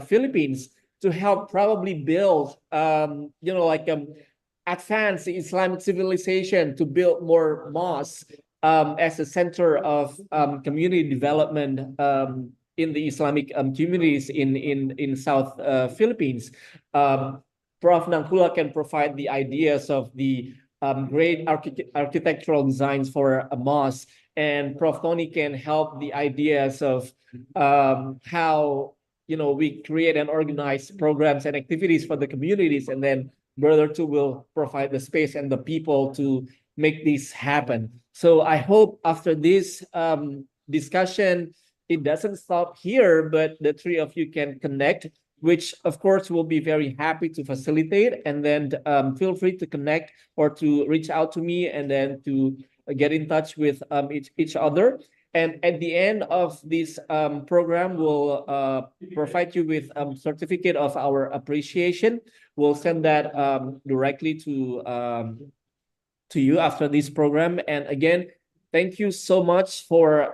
Philippines to help probably build, you know, like advance the Islamic civilization, to build more mosques as a center of community development in the Islamic communities in South Philippines. Prof. Nangkula can provide the ideas of the great architectural designs for a mosque, and Prof. Tony can help the ideas of how, you know, we create and organize programs and activities for the communities, and then Brother Two will provide the space and the people to make this happen. So I hope after this discussion, it doesn't stop here, but the three of you can connect, which of course we'll be very happy to facilitate. And then feel free to connect or to reach out to me, and then to get in touch with each other. And at the end of this program, we'll provide you with a certificate of our appreciation. We'll send that directly to you after this program. And again, thank you so much for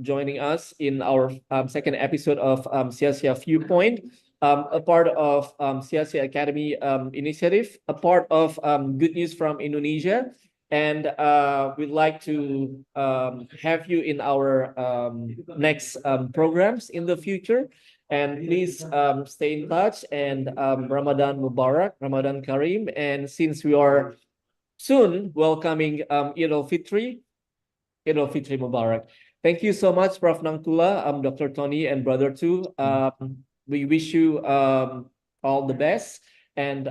joining us in our second episode of Seasia Viewpoint, a part of Seasia Academy initiative, a part of Good News from Indonesia. And we'd like to have you in our next programs in the future. And please stay in touch, and Ramadan Mubarak, Ramadan Kareem. And since we are soon welcoming Eid al-Fitri, Eid al-Fitri Mubarak. Thank you so much, Prof. Nangkula, Dr. Tony, and Brother Two. We wish you all the best, and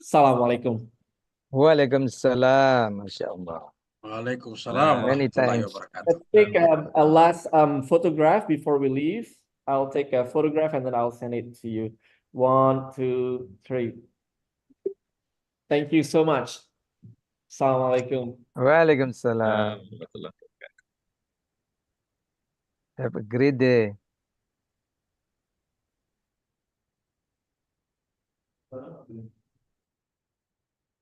Assalamualaikum. Waalaikumsalam, Masya Allah. Waalaikumsalam Many warahmatullahi thanks. wabarakatuh. Let's take a last photograph before we leave. I'll take a photograph and then I'll send it to you. 1, 2, 3. Thank you so much. Assalamualaikum. Waalaikumsalam. Have a great day.